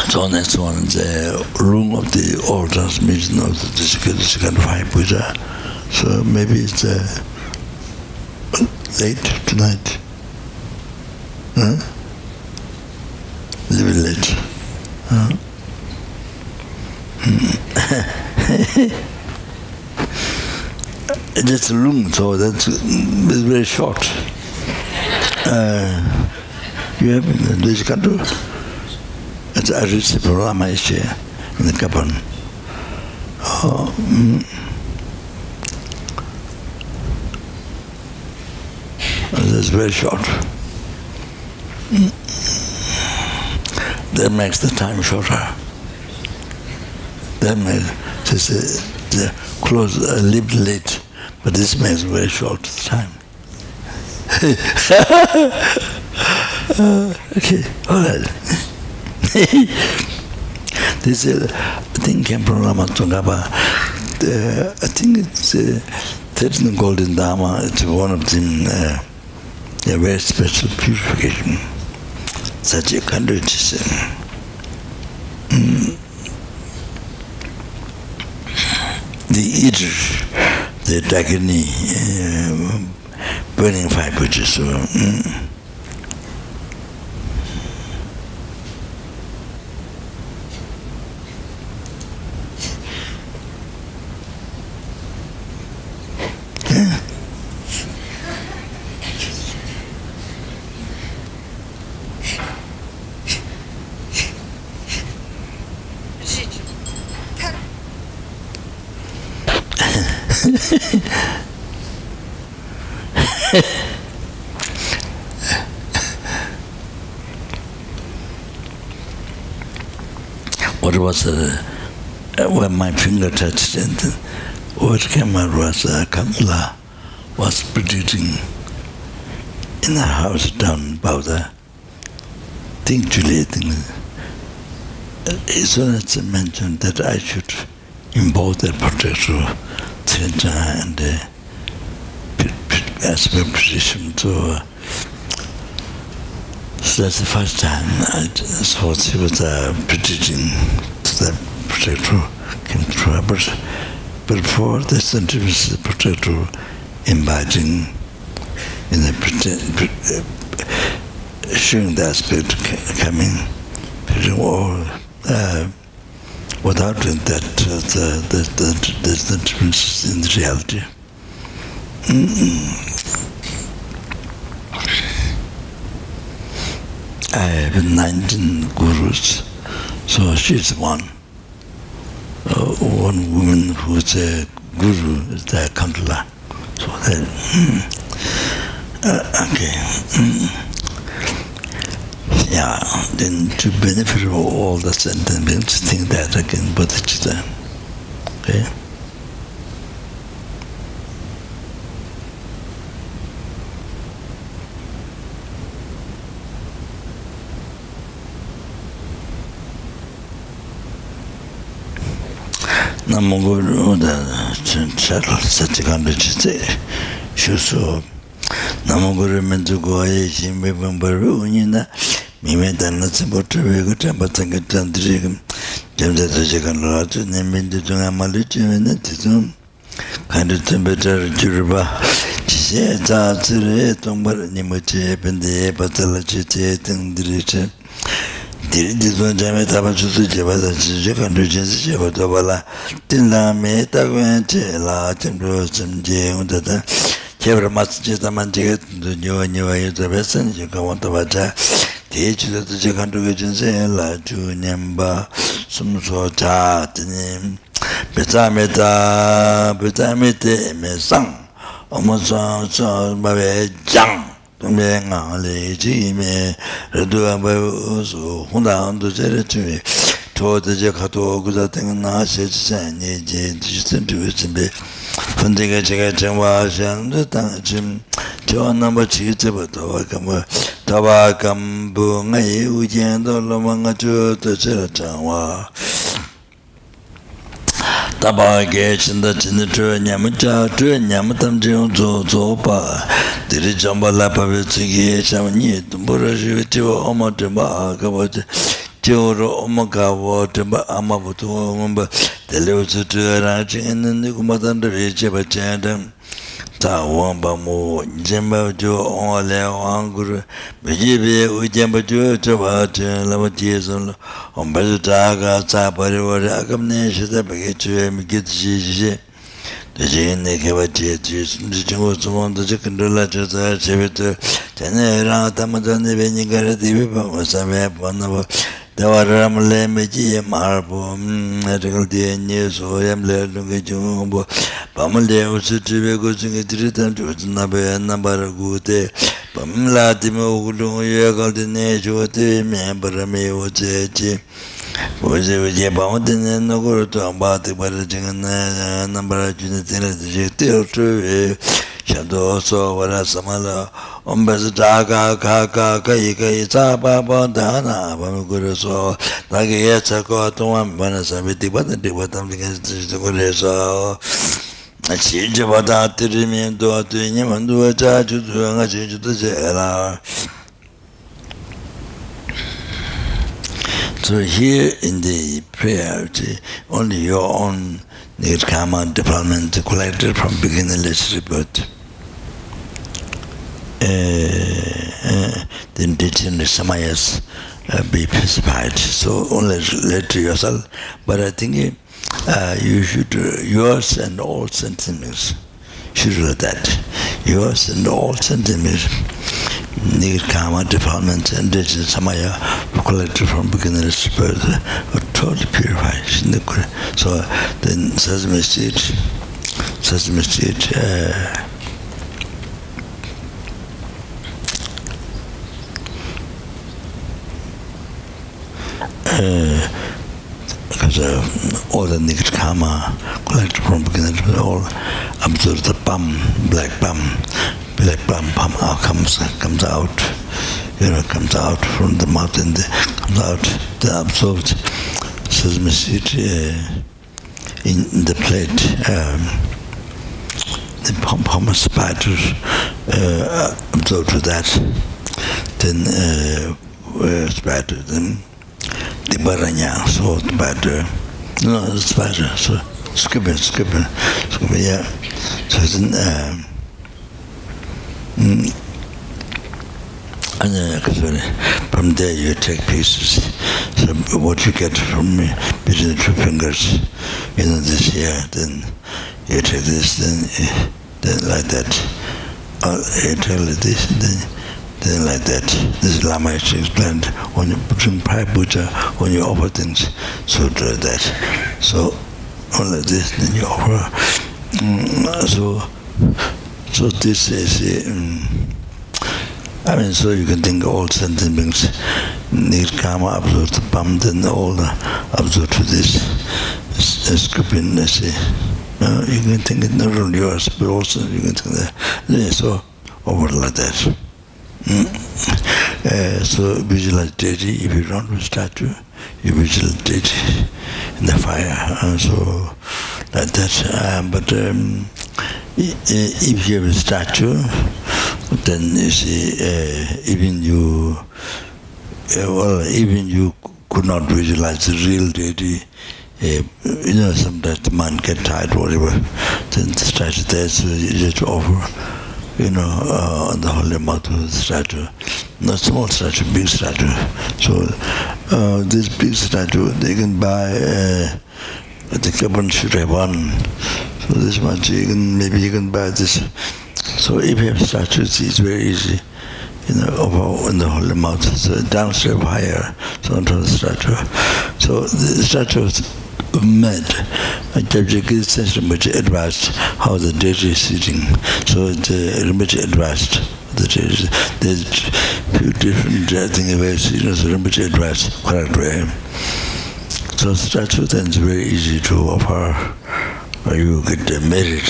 So next one is the room of the oral transmission of the second five Buddha. So maybe it's late tonight. Live late. That's long, so that's very short. You have this country. It's a rich Lama in the Kopan. That's very short. That makes the time shorter. That makes the close a little late, but this makes very short time. Okay, all right. This I think came from Lama Tsongkhapa. I think it's 13 golden Dharma. It's one of them. A very special purification. Such a country the eater, the Dagini, burning fire, which is so. What was when my finger touched it, what came out was Kamala was producing in a house down Bauda. Think Juliet. So it's mentioned that I should impose the protector and as a position to. So that's the first time I thought he was predicting the protector came through. But before this was the protector inviting in the showing the aspect coming, without that there's the difference in the reality. I have 19 gurus, so she's one. One woman who's a guru is the Kandala. So that, okay. Yeah, then to benefit of all the sentiments, think that again, bodhicitta. Okay? Namoguru da chachal sachikandu chitse shuso Namoguru menzugo aye shimbe bambaru unyina mime dana tsimbotra vego chambatanga tandrigam jamza tachikandu ratu nembendu tunga malu chivena tizum kandu tsimbetra juruba chise za tsire tongbar nimuche pende patala chite tangdiriche Diri jame taba chusu jeba da chichu kandu chinsi jeba tobala tinla me takwen che la chimru chimje undata chebra matsu che taman chiga tundu nyewa nyewa yu tabe san yu kawan taba cha te chuda tuche kandu ke chinsi la chu nyemba sumso cha tini peta mete me sang omo sang sang babe jang 동배 ngāli jīme rādhuwa bāyū sū hundā āndu jērē chūmi tō tējē kato guzā tēngā nā shē chī chāni jē tī shū tū chīmbe fundīgā chīgā chīngwā shiāndu tāng chīm chō nāmbā chī chība tōwa kāmbā tāwā kāmbū ngā yī wū jiāndu lōma ngā chū tō chīrā chāngwā Taba ge chinda chinda chua nyamu cha chua nyamu tam chiyon zopa diri jamba la pabe tsuki shama nye tumbura shiwe chiwa oma timba akaba chiwa ro oma kawa timba ama putuwa ngomba dili usu chua rang chingin nindi kumatanda re chiba chandam Ta wamba mo jemba jo ole wangur bejibe ujemba jo choba lama tieson ombazu taga ta pariwara akamne shita bagechue mikitshi dejene kebache jingo sumonda jikandola chota chebeto tene rang tamadane benyingara dibe pamasame panabo Devaramle meji marbo regal de nye so yamle lunge jumbo pamle usitribe go singe tritan na be number gute pamla timo gulu yegal de ne jote me barame oche oje pamde no go to ambate bar jingna number june tene de te Shando so vara samala ombas daga kaka kai kai sa ba ba dana ba guru so nage yetsa ko to am bana sabiti bada de batam digas to guru so achi je bada tirimi do to ni mandu cha chu chu nga chi chu je la. So here in the prayer, only your own karma development collected from beginningless rebirth. The indigenous samayas be pacified. So only relate to yourself. But I think you should, yours and all sentiments, should do that. Yours and all sentiments, karma development and indigenous samaya collected from beginningless birth are totally purified. So then sesame seed, because all the negative karma collected from beginning to all absorb the black palm comes out, comes out from the mouth and comes out the absorbed sesame seed in the plate. The palm spiders absorb to that, then spider, then the baranya, so the spider, no, the spider, so skipping, yeah. So then, from there you take pieces. So what you get from me between the two fingers, this here, then you take this, then like that. You take this, and then like that. This is Lama explained when you bring Prime Buddha, when you offer things, so do that. So only this, then you offer. So this is. So you can think all sentient beings need karma absorb the palm, then all absorb to this scripting. You can think it not only yours, but also you can think that. Yeah, so over like that. So visualize deity. If you don't have a statue, you visualize deity in the fire. So like that. But if you have a statue, then you see, even you could not visualize the real deity. Sometimes the man get tired, whatever. Then the statue there, so you just offer. On the holy mouth of the statue. Not small statue, big statue. So this big statue, they can buy the Kopan should have one. So this much, maybe you can buy this. So if you have statues, it's very easy, over in the holy mouth. So downstairs higher, so onto the statue. So the statue is mad. Rinpoche advised how the deity is sitting. So Rinpoche advised the deity. There's few different ways, so Rinpoche advised correct way. So statue then is very easy to offer. You get the merit,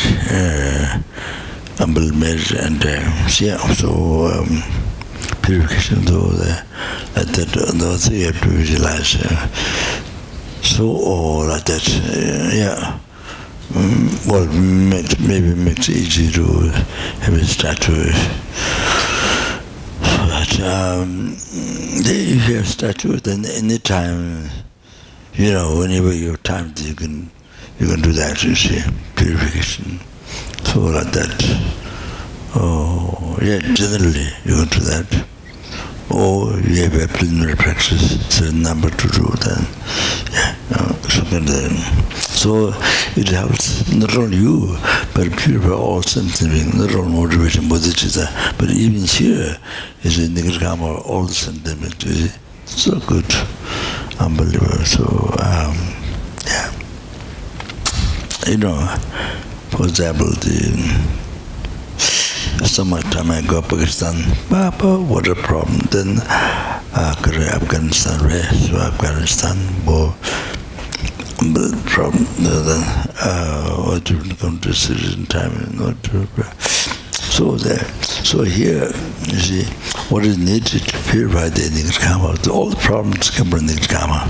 humble merit, and so purification. Those you have to visualize. So like that, well, maybe makes it easy to have a statue. But if you have a statue, then any time, whenever you have time, you can do that. You see, purification. So like that. Oh, yeah, generally you can do that. Or you have a preliminary practice, certain number to do then. Yeah, so it helps not only you, but purify all sentient, not only motivation, bodhicitta, but even here is a nigirkama, all the sentiment. So good, unbelievable. So, yeah. For example, summertime I go to Pakistan, Papa, what a problem. Then go to Afghanistan, so Afghanistan, more problem. Then different countries in time, so here, you see, what is needed to purify the nigirkama. All the problems come from nigirkama.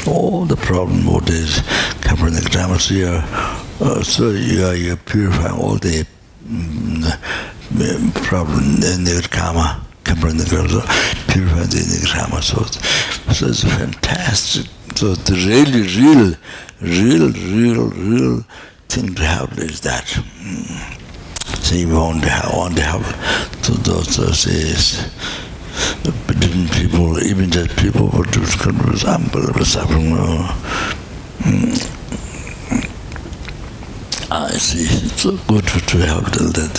All the problem what is come from nigirkama. So you're purifying all the problem, the nigirkama, come from nigirkama. So purify the nigirkama. So it's fantastic. So the real thing to have is that. So you want to have to those different people, even just people who do unbelievable suffering. I see. It's so good to have that.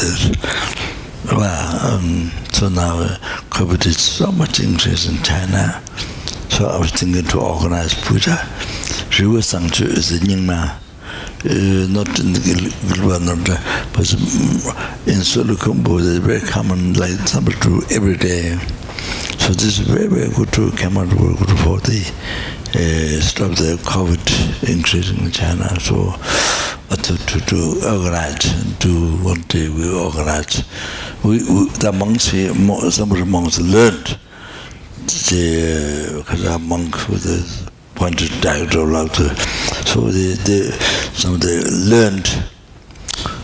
Well, so now COVID is so much increase in China. So I was thinking to organize puja. River Sangchu is the Nyingma. Not in the Gilwa, but in Solukumbu, it's very common, like somebody do every day. So this is very, very good to come out good for the stop the COVID increasing in China. So to organize, do one day we organize. The monks here, some of the monks learned, because our monk with the pointed diagram, so some of them learned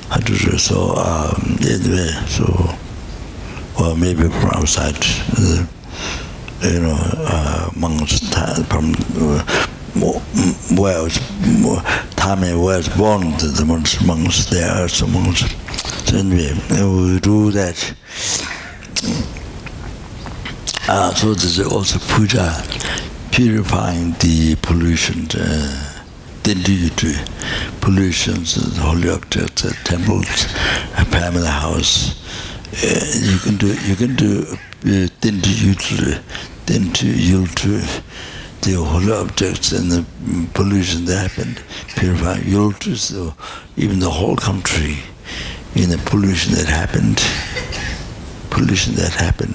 how to do so. Anyway, so or maybe from outside, monks from where Tame was born, the monks. There are some monks. So anyway, we do that. So there's also puja, purifying the pollution, pollutions, holy objects, temples, a family house. You can do the holy objects and the pollution that happened, purify yultu, so even the whole country in the pollution that happened,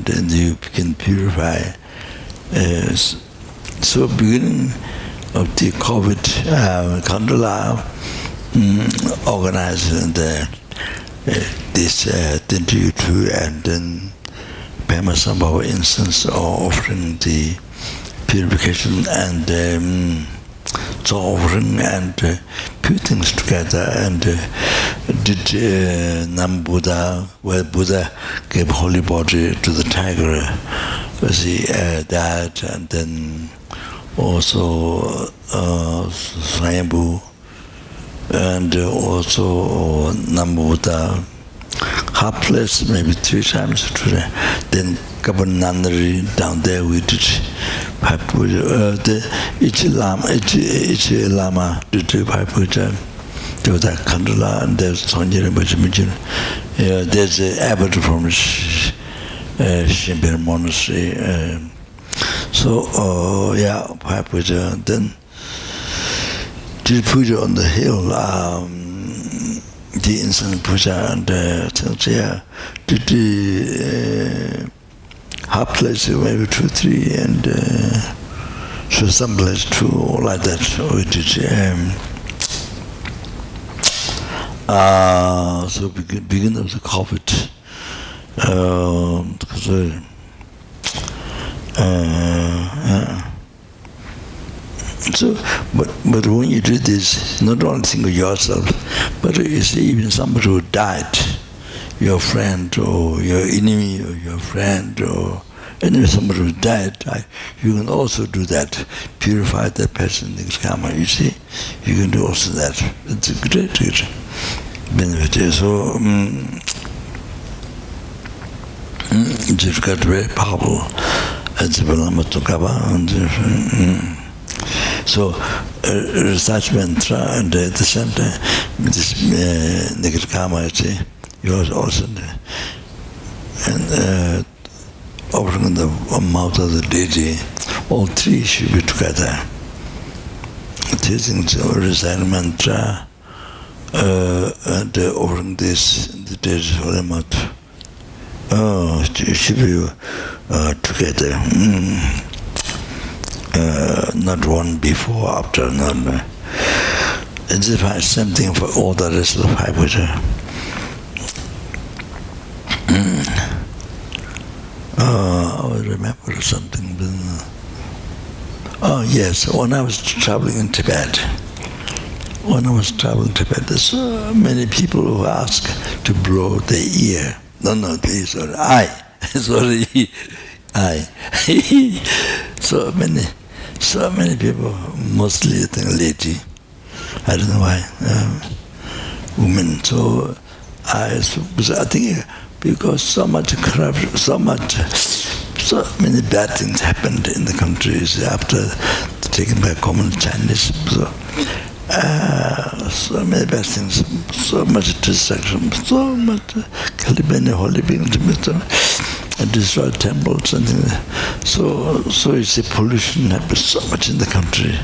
and you can purify. So beginning of the COVID, Kandala organizing this Tintu and then Pema Sambhava incense offering the purification and so offering and put things together and did Nam Buddha, where Buddha gave holy body to the tiger, see that, and then also Swayambhu, and also Nam Buddha, half place, maybe 3 times today. Then Kopan Monastery down there we did Bhai Puja. Each Lama did Bhai Puja. There was that Kandala and there's Sonja Rinpoche. There's an abbot from Kopan Monastery. So Bhai Puja. Then did puja on the hill. The incense puja and did the half place, maybe 2, 3, and so some place 2, like that. So we did. So begin of the COVID. So, but when you do this, not only think of yourself, but you see even somebody who died, your friend or your enemy or your friend or anyway somebody who died, you can also do that, purify that person in karma. You see, you can do also that. It's great. benefit. So it got very powerful as the Lama took up. So research went and at the same time, this negative karma, he was also there. And offering the mouth of the deity, all three should be together. Teaching recite mantra and offering this, the deity's holy mouth. Oh, it should be together. Not one before, after, not. It's the same thing for all the rest of the five Buddha. I remember something. Oh yes, when I was traveling in Tibet, there's so many people who ask to blow their ear. No, please, sorry, eye. Sorry, eye. So many people, mostly I think lady. I don't know why, women. So I think because so much corruption, so many bad things happened in the countries after taken by common Chinese. So many bad things, so much destruction, so much killing holy beings, destroy temples and things. So you see pollution happens so much in the country.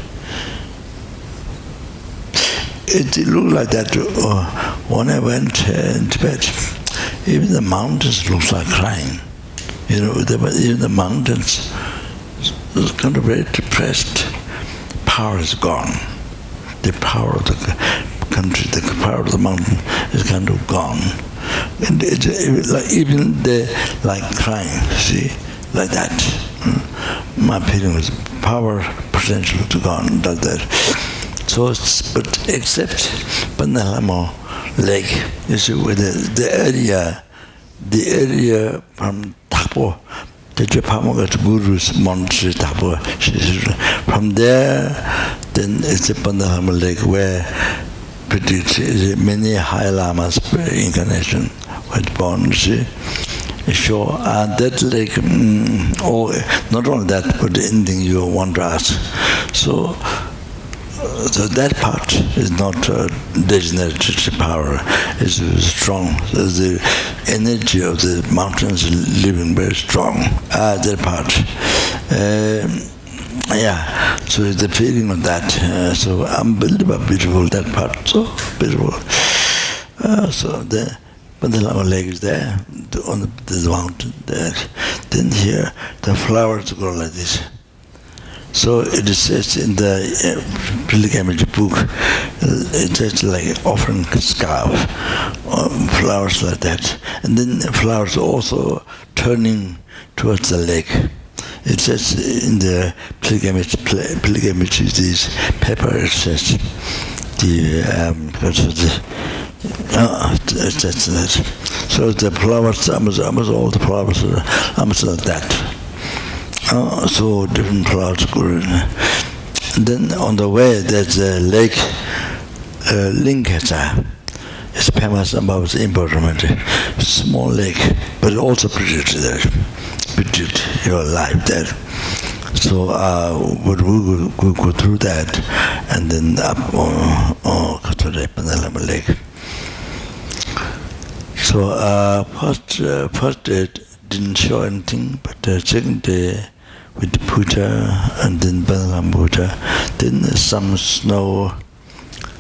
It looked like that when I went in Tibet. Even the mountains looks like crying. Even the mountains is kind of very depressed. Power is gone. The power of the country, the power of the mountain is kind of gone. And even they like crying, see, like that. My feeling was power potential to gone like that. So, but except Pandalamo Lake, you see, with the area from Thakpo, the Japamogat Guru's monastery Thakpo, from there, then it's the Pandalamo Lake where many high lamas incarnation was born, see. Sure, that lake, not only that, but anything you want to ask. So that part is not degenerative power, it's strong. So the energy of the mountains living very strong. That part. So it's the feeling of that. So unbelievable beautiful, that part, so beautiful. So the Lama Lake is there, on the mountain there. Then here, the flowers grow like this. So it says in the pilgrimage book, it's just like offering scarf, flowers like that. And then flowers also turning towards the lake. It says in the pilgrimage these pepper, it says so the flowers, almost all the flowers are almost like that. So different flowers grew. Then on the way there's a lake, Linkasa. It's famous about the important small lake, but also beautiful there. Beautiful, your life there. So we go through that and then up to the Pandalama Lake. So first day didn't show anything, but the second day with the Buddha and then Pandalama Buddha, then some snow,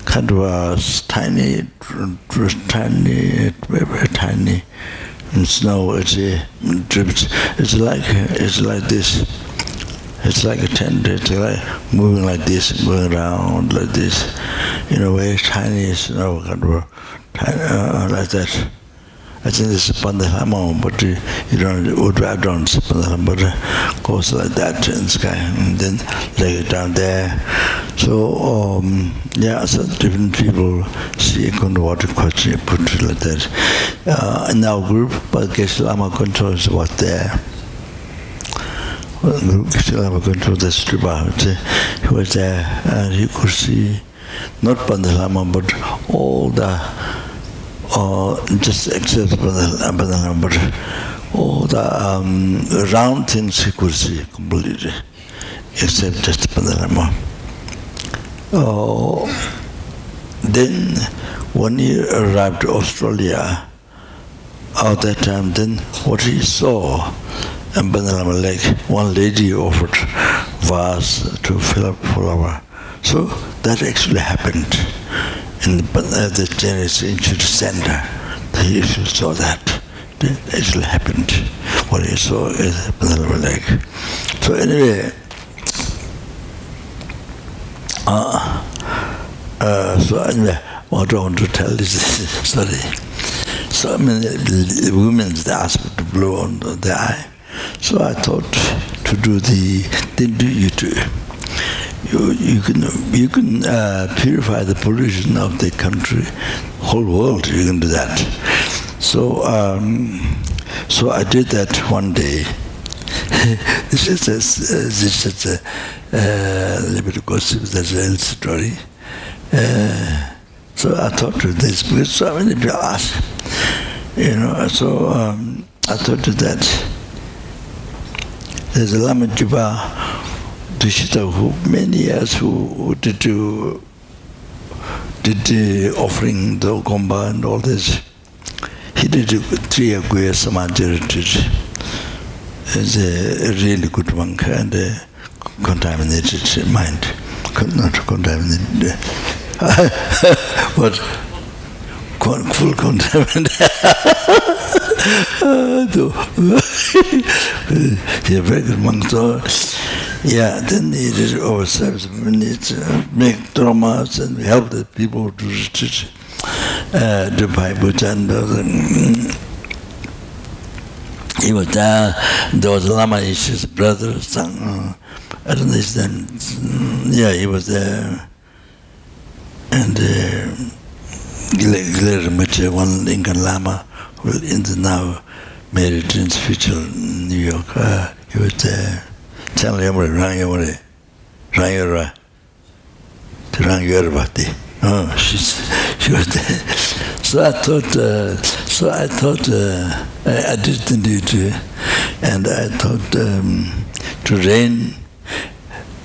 kind of tiny, very tiny, and snow. It's drips. It's like this. It's like a tent. It's like moving like this, going around like this. In a way, tiny snow, kind of like that. I think this is Pandalama, but you don't see Pandalama, but goes like that in the sky, and then lay it down there. So so different people see water question put like that. In our group, but Geshe Lama controls was there. Geshe Lama controls the Stripa. He was there, and he could see not Pandalama, but all the just accept Lama, but all the round things he could see completely, except just Lama. Then when he arrived to Australia, at that time, then what he saw, and like one lady offered vase to fill up flower. So that actually happened in the Chinese Institute Center. He actually saw that. That actually happened. What he saw is like. So anyway, what I want to tell is story. So many women they asked me to blow on the eye. So I thought to do then do you too. You can purify the pollution of the country, whole world. You can do that. So so I did that one day. This is a little bit of gossip. That's a real story. So I thought to this because so many people ask, So I thought to that. There's a Lama Juba Dushita who many years who did the offering, the Gomba and all this. He did 3 Aguya Samadhi retreat. It's a really good monk and a contaminated mind. Not contaminated, but full contaminated. He's a very good monk. So, yeah, then he did ourselves. We need to make dramas and help the people to retreat, to buy Buddha and he was there. There was Lama, his brother, son. I don't know his name. Yeah, he was there. And Rinpoche, one Incan Lama, who is now married in future in New York. He was there. Channel Yamare, Rang Yamare, Rang Yara, Rang Yarabati. Oh, she was there. So I thought, I didn't do it, and I thought to rain.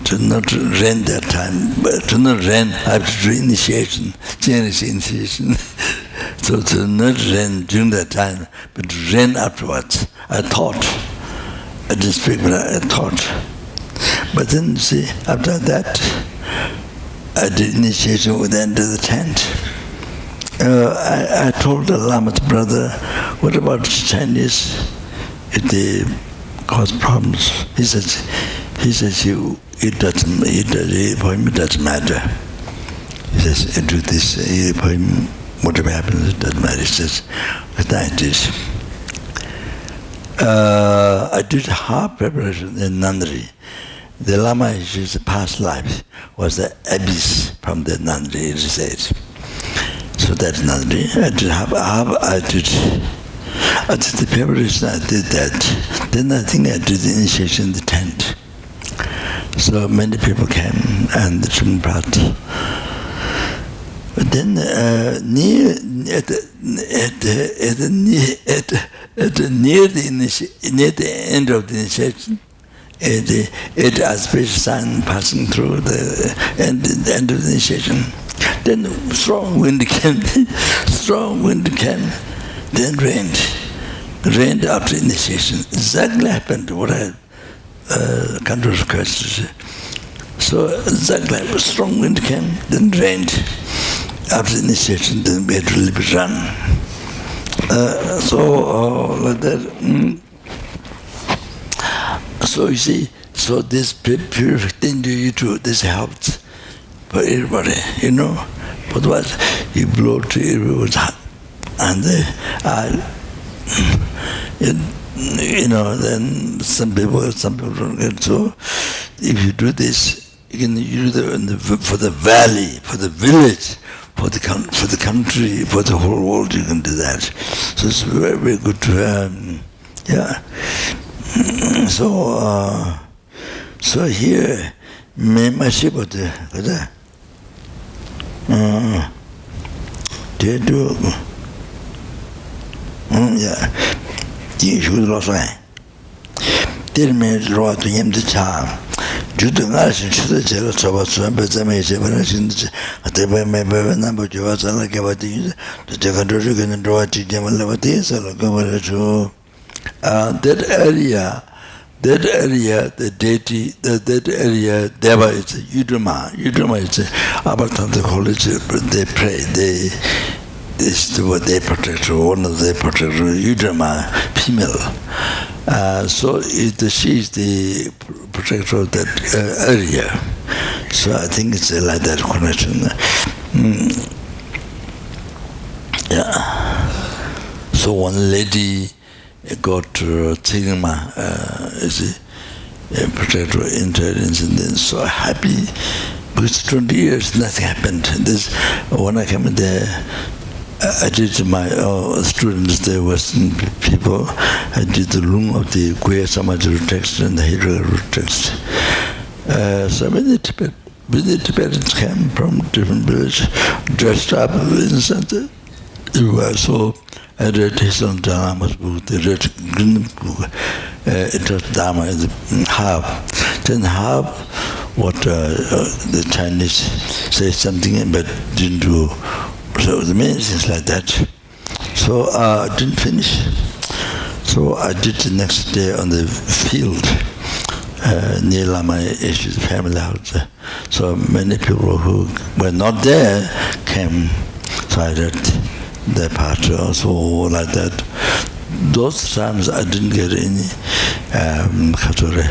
To not rain that time, but to not rain, I have to do initiation, Chinese initiation. So to not rain during that time, but to rain afterwards. I thought, I didn't speak, but I thought. But then, see, after that, I did initiation with the end of the tent. I told the Lama's brother, what about the Chinese, if they cause problems? He says, it doesn't matter. He says, I do this, whatever happens, it doesn't matter. He says, but I did. I did half preparation in nunnery. The Lama, his past life, was the abyss from the nunnery, he said. So that nunnery, I did half, I did the preparation, I did that. Then I think I did the initiation in the tent. So many people came and the Chum brought. But then near the end of the initiation, the auspicious sign passing through the end of the initiation, then strong wind came, then rained after initiation. Exactly happened what I can't request. So exactly, strong wind came, then rained. After initiation, then we had to leave it run. Like that. So you see, so this purification you do, this helps for everybody, But what you blow to everyone's heart, and then some people don't get. So if you do this, you can use it for the valley, for the village, for the country, for the whole world. You can do that. So it's very, very good to So here, me mashibote kada. They do. Yeah. You should also. There may draw to him the charm. Judas and should tell us about some examinations at the number of us like about the second and draw to German Levatis or go to that area, the deity, that area, Deva is Udrima. Udrima is Abartanta college, they pray, this is what they protect, one of the protector, Udrima, female. So she is the protector of that area. So I think it's like that connection. Yeah. So one lady got Tigma as a protector interference, and then so happy because 20 years nothing happened. This when I came in there, I did to my students, the Western people, I did the room of the Guya Samaj text and the Hydra text. So when the Tibetans came from different villages, dressed up in Santa, it was so. I read his own Dharma's book, the red green book. It was Dharma in half. Then half what the Chinese say something but didn't do. So the main things like that. So I didn't finish. So I did the next day on the field near Lama issues family house. So many people who were not there came. So I read that part also like that. Those times I didn't get any katsure.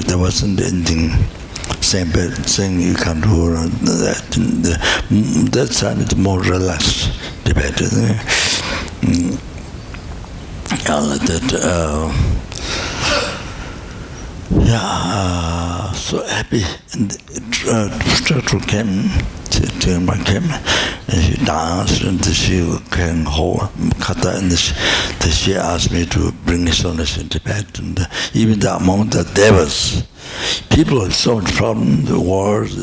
There wasn't anything saying you can't do that. That time it's more relaxed debate, isn't it? Like that. So happy. And the came. Tirma came and she danced and she came home, kata, and she asked me to bring his illness in Tibet. And even the amount that there was, people had so much problem, the wars,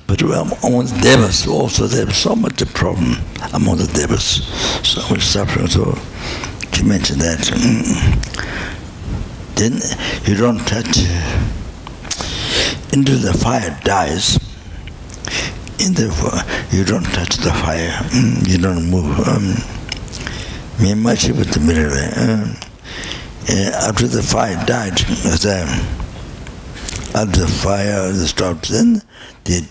but among the devas also there was so much problem among the devas, so much suffering. So she mentioned that. Then you don't touch into the fire dies. In the you don't touch the fire, you don't move. Me much with the mirror. After the fire died, after the fire stopped, then the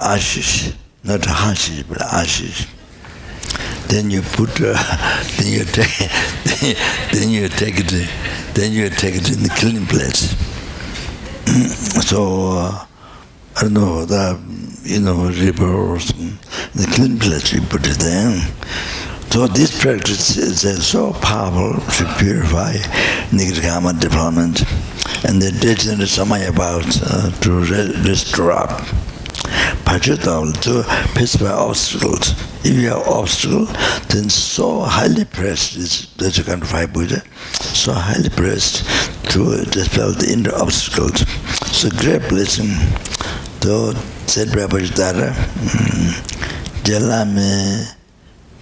ashes, not hashish, but ashes. Then you put, then you take it in the clean place. So I don't know river or some, the clean place, you put it there. So this practice is so powerful to purify negative karma development, and they did something about to restore up. Pachatal to pass by obstacles. If you have obstacle, then so highly pressed is that you can fight Buddha, so highly pressed to dispel the inner obstacles. So great blessing. Though said by Bajadara, Jalame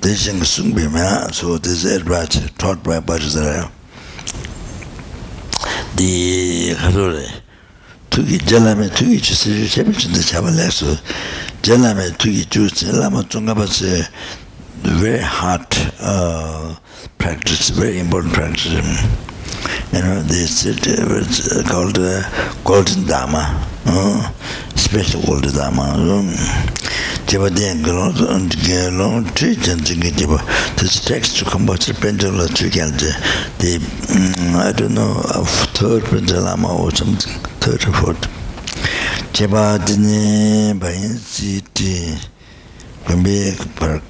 Deshing Sungbima, so this is right taught by Bajadara. The Hadore Tugi Jalame Tugi Chisish the Chavaleso, Jalame Tugi Juice, Lama Tungabas, very hard practice, very important practice. They said it was called Golden Dharma, special Golden Dharma. This text to combat the pendulum I don't know, third pendulum or something, third or fourth. Jebadine by city, Gambia, Park,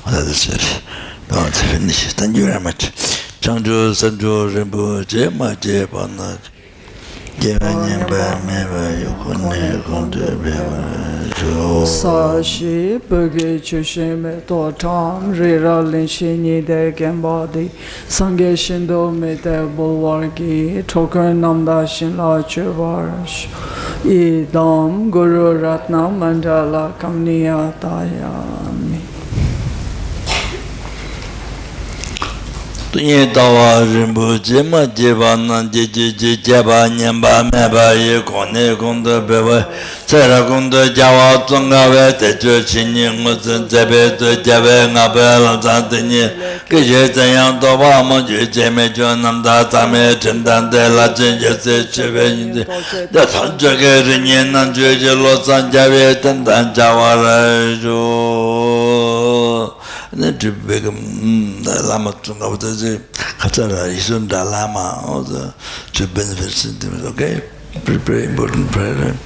that's it. Don't finish. Thank you very much. Changjo Sanjo Rinpo Jema Jebana Jevanyamba Meva Yukone Konde Beva Jo Sashi Bugge Chushime Totam Rira Linshi Nide Gembadi Sange Shindo Mete Bulwargi Tokan Namda Shinla Chuvarash Idam Guru Ratna Mandala Kamniya Dayami Tawa Rinpoche ma jeba nan jeba nyamba meba ye kone kondo beba Sera kondo jawa tsonga we te cho chinyi ngutsun zebe to jabe nga be lan san tenye Kishe zanyang toba mo ju jeme cho namda tame chindan de la chen je se chebe yinde Da tan cho ke rinye nan ju je lo san jabe tendan jawa ra jo the Lama Tunga with the Katara Isun da Lama, all the to benefits in them. Okay, very important prayer.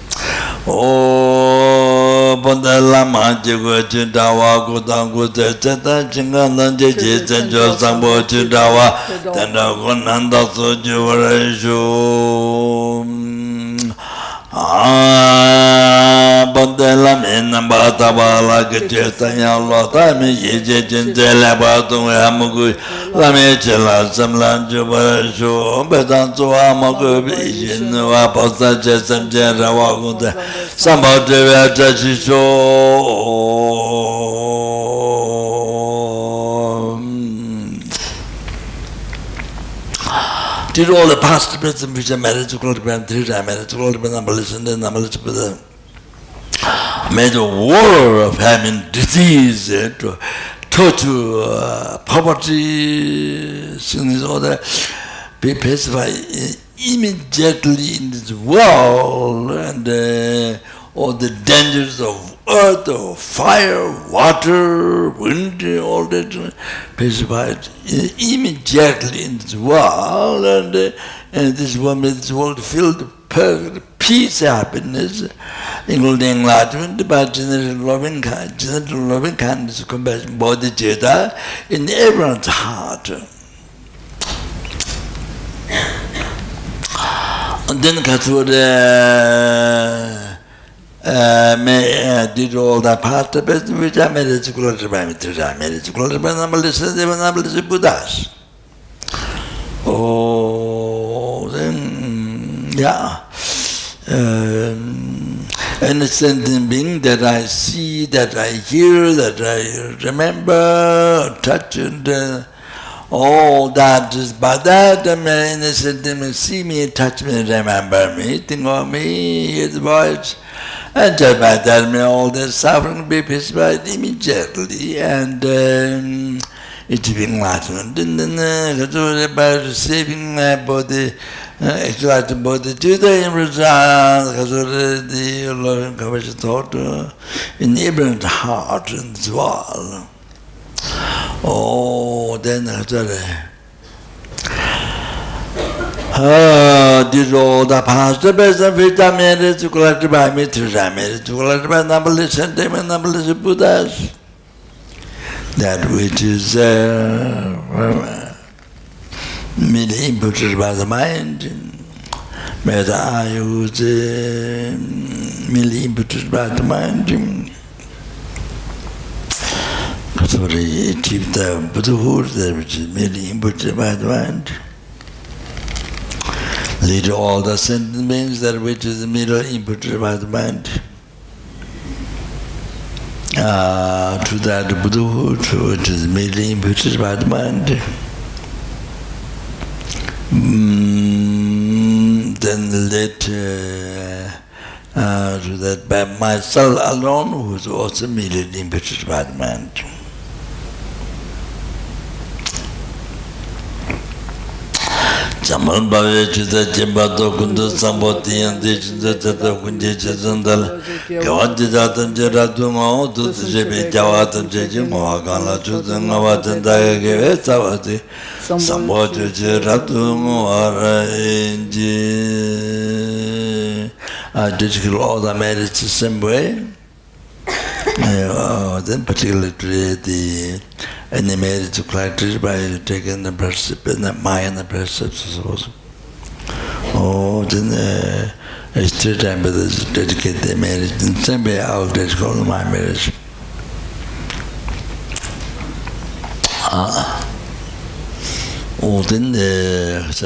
Oh, Banda Lama, Jigo Chindawa, Gudangu, Teta, Chingan, Jiji, Senjo, Sambo, Chindawa, Tenda Gunanda, Soju, Bandela mena bata bala keceta yang lota mi yeje jendela batu amugu la me chela samlan juba shu bedan tu amugu bijin wa pasta jesam jera wa gunda samba deve tachi shu did all the past bits and which I married to Kopan, 3 times married to Kopan, made a war of having disease, torture, poverty, sickness, all that. Be pacified immediately in this world and all the dangers of earth, of fire, water, wind, all that pacified immediately in this world, and this world filled with perfect peace, happiness, including enlightenment, by general loving kindness, compassion, bodhicitta in everyone's heart. And then did all that part of it, which I made it to Buddhas. Oh, then, yeah. Any sentient being that I see, that I hear, that I remember, touch, and all that is by that, any sentient being see me, touch me, remember me, think of me, hear the voice. And just by that, all the suffering be pacified immediately, and it's being enlightenment. And then, by receiving my body, exalted body to the result, the loving compassion thought in everyone's heart and as well. Oh, then did all the past, the best of which I made it to collect by me, I made it to collect by numberless and numberless Buddhas. That which is merely inputed by the mind, whether I use merely inputed by the mind, so they achieve the Buddhahood, which is merely inputed by the mind. Lead all the sentient beings, that which is merely inputed by the mind, to that Buddhahood, which is merely inputed by the mind. Then led to that by myself alone, who is also merely inputed by the mind. Jamal Bave Chita Jimbato Kundu Samboti and the Chita Kunji Chazandal, Kawati Jatan Jeratuma, to the Jebi Jawatan Jejimo, Gala Chutan Navatan Dagave Savati, Samboti Jeratumu Arrange. I did all the merits the same way. Then particularly the animated to characters by taking the perception and the mind and the perception. Oh, then I still time but dedicate the marriage. In some way I'll dedicate my marriage. Oh, then there's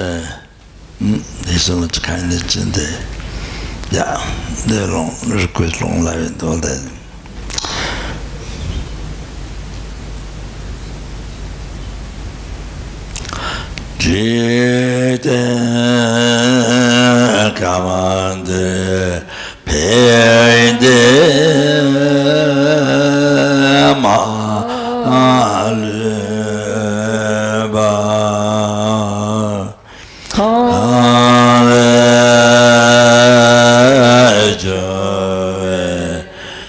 so much kindness in the they're long request long life and all that. Jite Kamande Pende Maleba Halejoe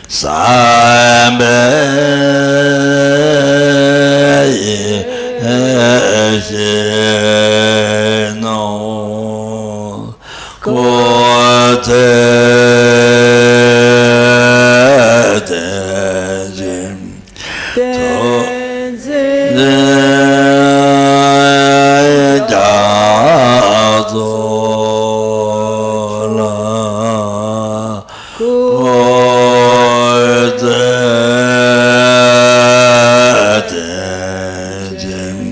Sambe no kote tejim dazola kote tejim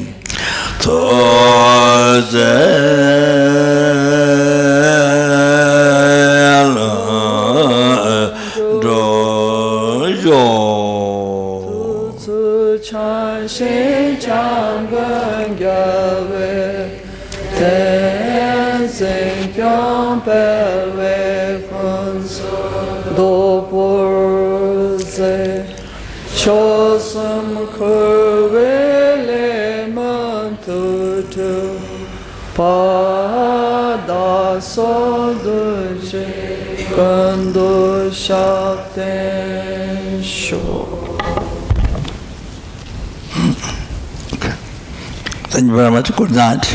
Chosam kurvele mantutu pada soduje kando shakten sho. Thank you very much. Good night.